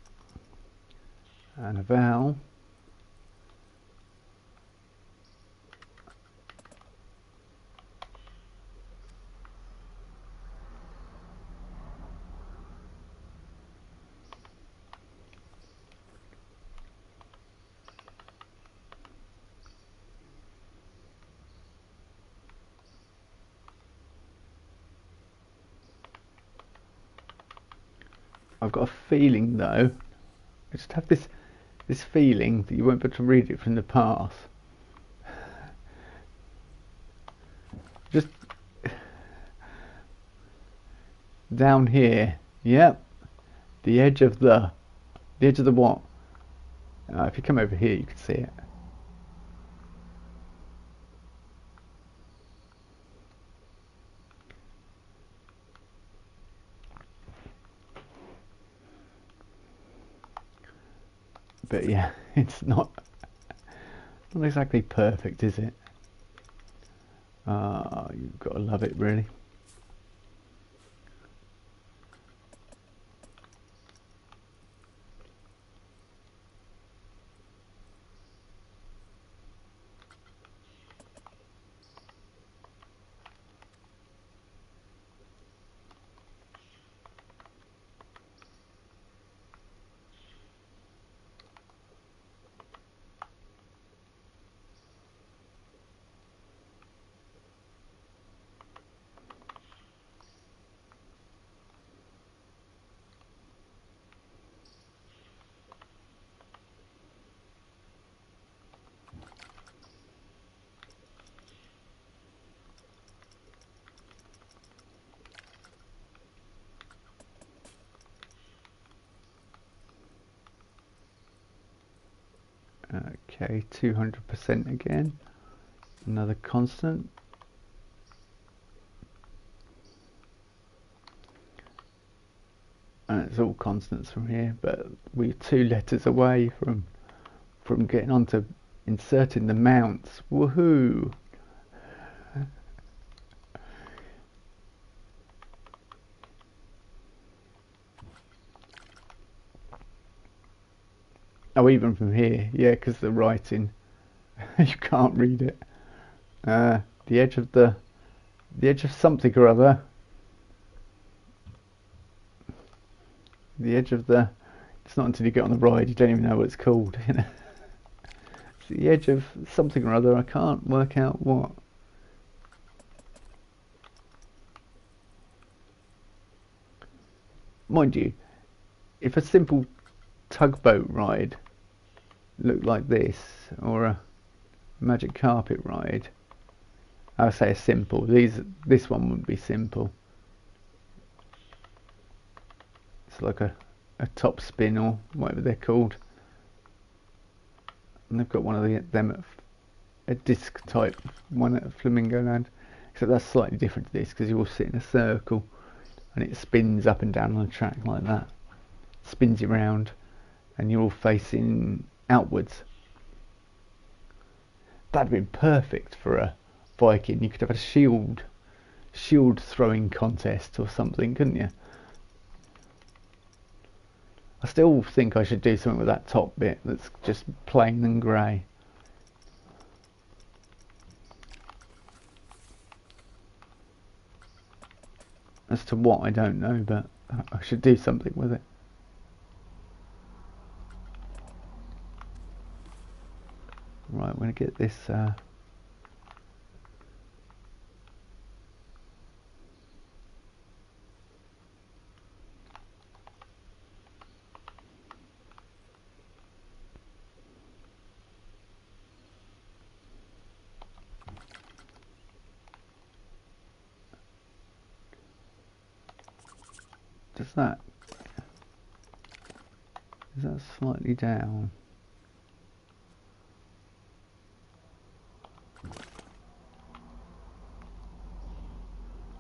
and a vowel. I've got a feeling, though, I just have this feeling that you won't be able to read it from the path. Just down here, yep, the edge of the what? If you come over here, you can see it. But yeah, it's not exactly perfect, is it? You've got to love it, really. Okay, 200% again. Another constant. And it's all constants from here, but we're 2 letters away from getting onto inserting the mounts. Woohoo! Oh, even from here, yeah, because the writing, you can't read it. The edge of something or other. The edge of the. It's not until you get on the ride you don't even know what it's called. You know, it's the edge of something or other. I can't work out what. Mind you, if a simple tugboat ride looked like this, or a magic carpet ride, I would say a simple. This one wouldn't be simple. It's like a top spin or whatever they're called, and they've got one of them at a disc type one at Flamingo Land, except that's slightly different to this because you all sit in a circle and it spins up and down on the track like that, spins you round, and you're all facing outwards. That'd been perfect for a Viking. You could have a shield throwing contest or something, couldn't you? I still think I should do something with that top bit that's just plain and grey. As to what, I don't know, but I should do something with it. Right, I'm going to get this is that slightly down?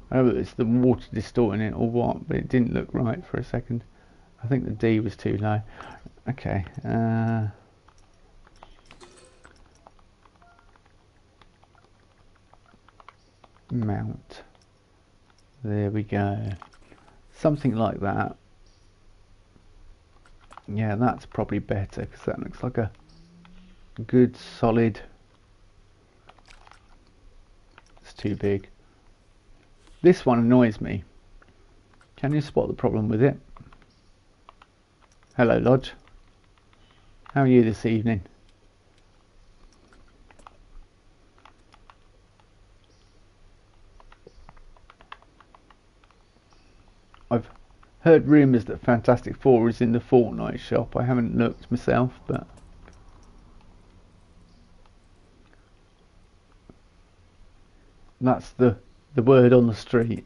I don't know if it's the water distorting it or what, but it didn't look right for a second. I think the D was too low. Okay. Mount. There we go. Something like that. Yeah, that's probably better because that looks like a good solid. It's too big. This one annoys me. Can you spot the problem with it? Hello, Lodge. How are you this evening? I've heard rumours that Fantastic Four is in the Fortnite shop. I haven't looked myself, but that's the word on the street.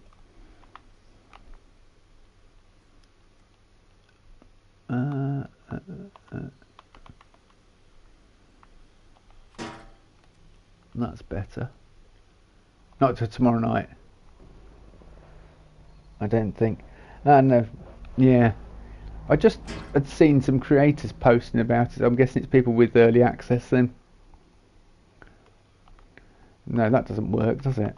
That's better. Not till tomorrow night, I don't think. No, yeah. I just had seen some creators posting about it. I'm guessing it's people with early access then. No, that doesn't work, does it?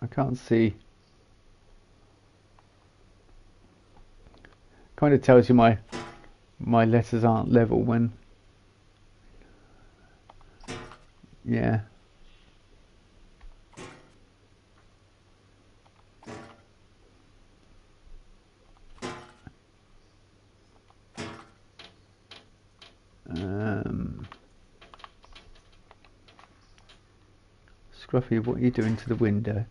I can't see. Kind of tells you my letters aren't level when. Yeah. Scruffy, what are you doing to the window?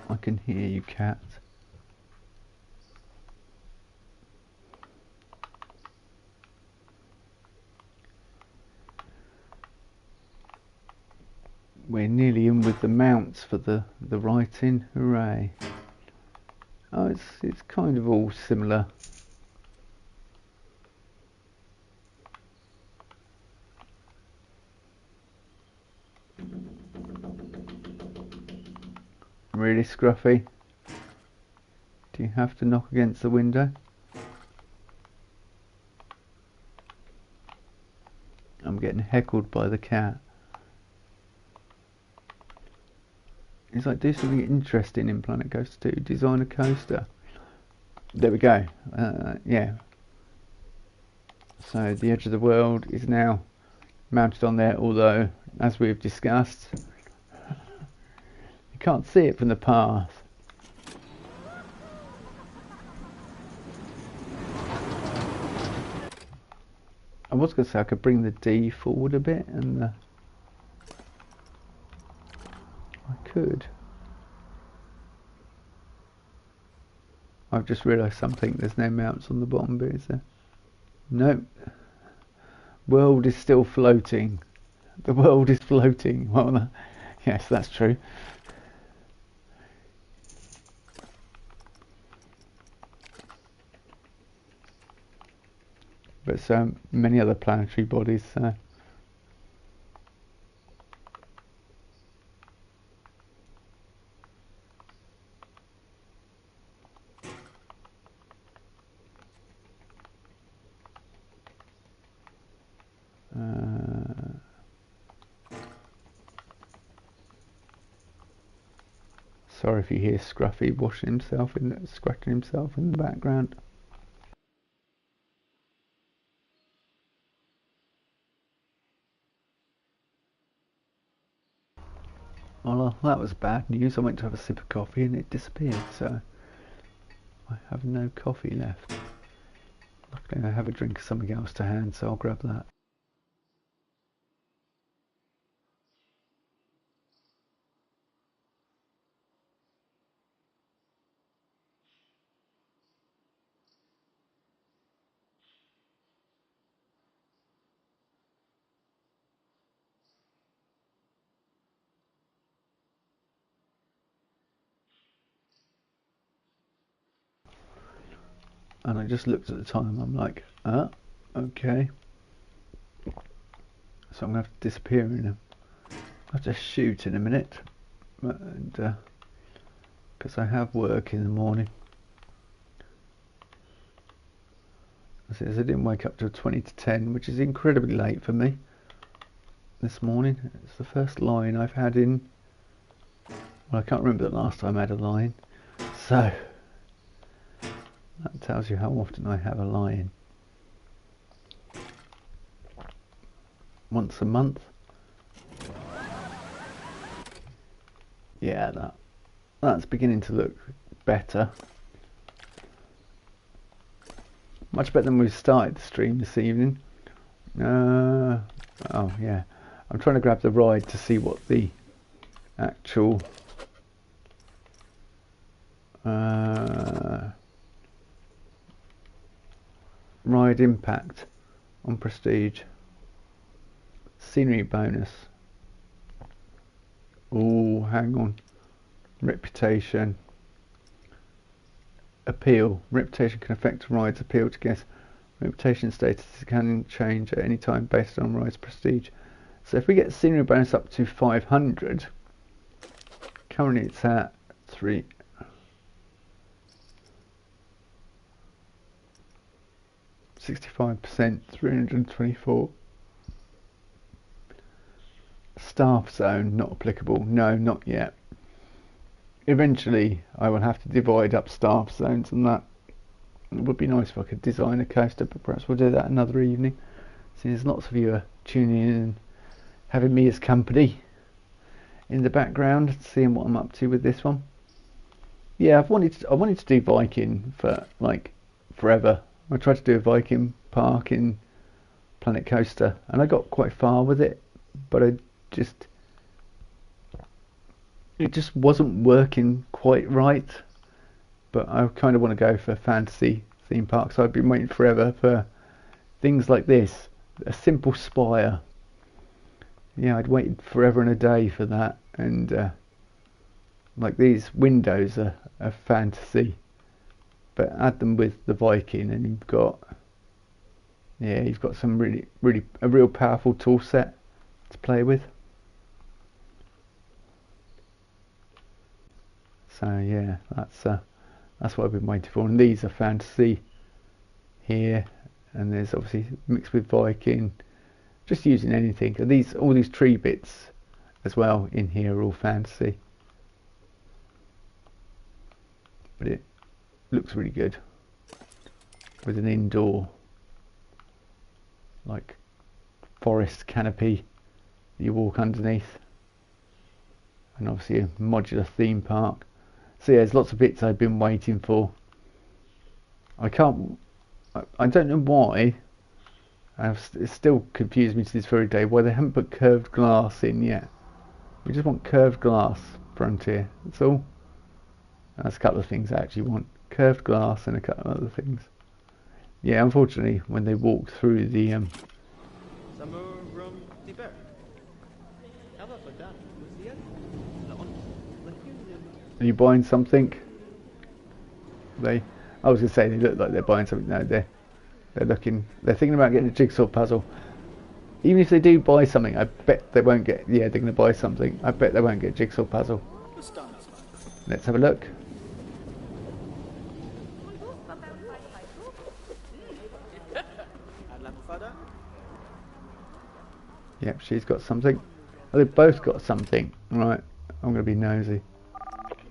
I can hear you, cat. We're nearly in with the mounts for the writing. Hooray. Oh, it's kind of all similar. Really, Scruffy? Do you have to knock against the window? I'm getting heckled by the cat. It's like, do something interesting in Planet Coaster 2. Design a coaster. There we go. Yeah. So the Edge of the World is now mounted on there, although, as we've discussed, you can't see it from the path. I was going to say I could bring the D forward a bit, and I could. I've just realised something. There's no mounts on the bottom bit, is there? Nope. World is still floating. The world is floating. Well, yes, that's true. But so many other planetary bodies. Sorry if you hear Scruffy washing himself scratching himself in the background. Well, that was bad news. I went to have a sip of coffee and it disappeared, so I have no coffee left. Luckily I have a drink of something else to hand, so I'll grab that. And I just looked at the time, I'm like, okay. So I'm going to have to disappear in I have to shoot in a minute. And because I have work in the morning. As I didn't wake up till 20 to 10, which is incredibly late for me this morning. It's the first line I've had in, well, I can't remember the last time I had a line. So that tells you how often I have a line. Once a month. Yeah, that's beginning to look better. Much better than we started the stream this evening. Oh yeah, I'm trying to grab the ride to see what the actual ride impact on Prestige. Scenery bonus. Oh, hang on. Reputation. Appeal. Reputation can affect a ride's appeal to guests. Reputation status can change at any time based on ride's prestige. So if we get scenery bonus up to 500, currently it's at 3. 65%, 324. Staff zone, not applicable. No, not yet. Eventually, I will have to divide up staff zones and that. It would be nice if I could design a coaster, but perhaps we'll do that another evening. See, there's lots of you are tuning in and having me as company in the background, seeing what I'm up to with this one. Yeah, I wanted to do Viking for like forever. I tried to do a Viking park in Planet Coaster, and I got quite far with it, but I just it just wasn't working quite right. But I kind of want to go for fantasy theme parks. So I've been waiting forever for things like this, a simple spire. Yeah, I'd waited forever and a day for that, and like these windows are fantasy, but add them with the Viking, and you've got some really a real powerful tool set to play with. So yeah, that's what I've been waiting for. And these are fantasy here, and there's obviously mixed with Viking. Just using anything. And all these tree bits as well in here are all fantasy. But it looks really good with an indoor like forest canopy that you walk underneath, and obviously a modular theme park. So yeah, there's lots of bits I've been waiting for. I don't know why. It's still confused me to this very day why they haven't put curved glass in yet. We just want curved glass Frontier, that's all. That's a couple of things I actually want. Curved glass and a couple of other things. Yeah, unfortunately, when they walk through the are you buying something? I was going to say they look like they're buying something. No, they're thinking about getting a jigsaw puzzle. Even if they do buy something, I bet they won't get. Yeah, they're going to buy something. I bet they won't get a jigsaw puzzle. Let's have a look. Yep, she's got something. Oh, they've both got something. Right, I'm going to be nosy.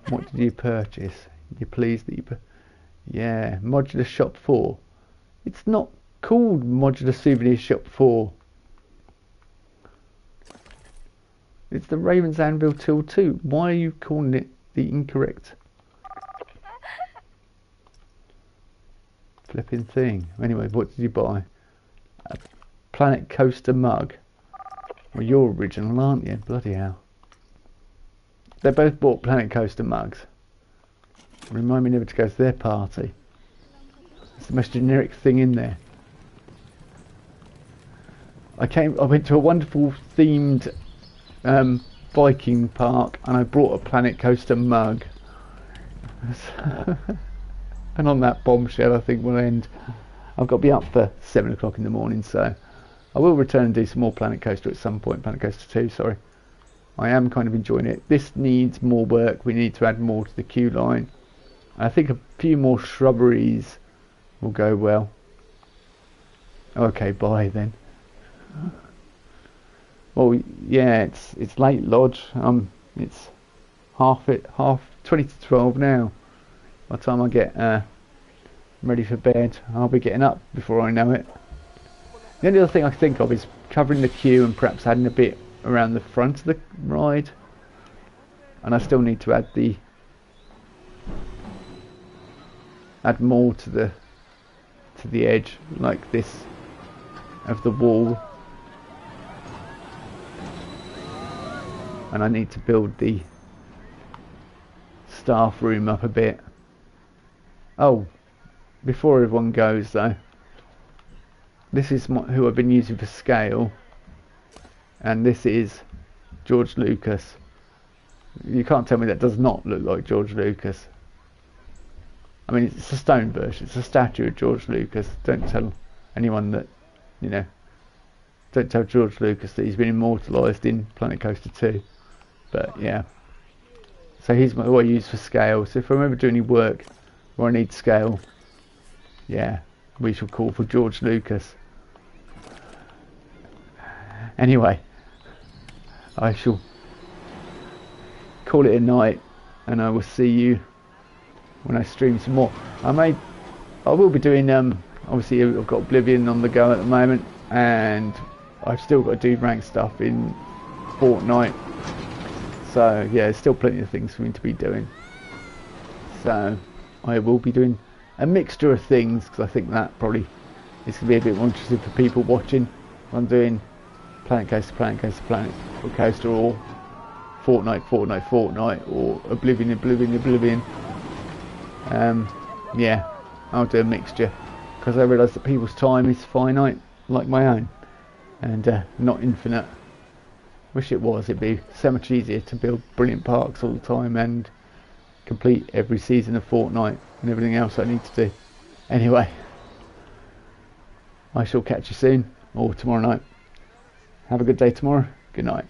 What did you purchase? You pleased that you yeah, Modular Shop 4. It's not called Modular Souvenir Shop 4. It's the Raven's Anvil Tool 2. Why are you calling it the incorrect flipping thing? Anyway, what did you buy? A Planet Coaster mug. Well, you're original, aren't you? Bloody hell. They both bought Planet Coaster mugs. Remind me never to go to their party. It's the most generic thing in there. I went to a wonderful themed Viking park, and I brought a Planet Coaster mug. And on that bombshell, I think we'll end. I've got to be up for 7 o'clock in the morning, so I will return and do some more Planet Coaster at some point. Planet Coaster 2, sorry. I am kind of enjoying it. This needs more work. We need to add more to the queue line. I think a few more shrubberies will go well. Okay, bye then. Well, yeah, it's late, Lodge. It's half 20 to 12 now. By the time I get ready for bed, I'll be getting up before I know it. The only other thing I think of is covering the queue and perhaps adding a bit around the front of the ride. And I still need to add more to the edge, like this, of the wall. And I need to build the staff room up a bit. Oh, before everyone goes though, this is who I've been using for scale, and this is George Lucas. You can't tell me that does not look like George Lucas. I mean, it's a stone version, it's a statue of George Lucas. Don't tell anyone that, don't tell George Lucas that he's been immortalised in Planet Coaster 2. But yeah, so he's who I use for scale. So if I ever do any work where I need scale, yeah, we shall call for George Lucas. Anyway, I shall call it a night, and I will see you when I stream some more. I will be doing obviously I've got Oblivion on the go at the moment, and I've still got to do rank stuff in Fortnite. So yeah, there's still plenty of things for me to be doing. So I will be doing a mixture of things, because I think that probably is going to be a bit more interesting for people watching. I'm doing Planet Coaster, or Fortnite, or Oblivion. Yeah, I'll do a mixture, because I realise that people's time is finite, like my own, and not infinite. Wish it was. It'd be so much easier to build brilliant parks all the time and complete every season of Fortnite and everything else I need to do. Anyway, I shall catch you soon, or tomorrow night. Have a good day tomorrow. Good night.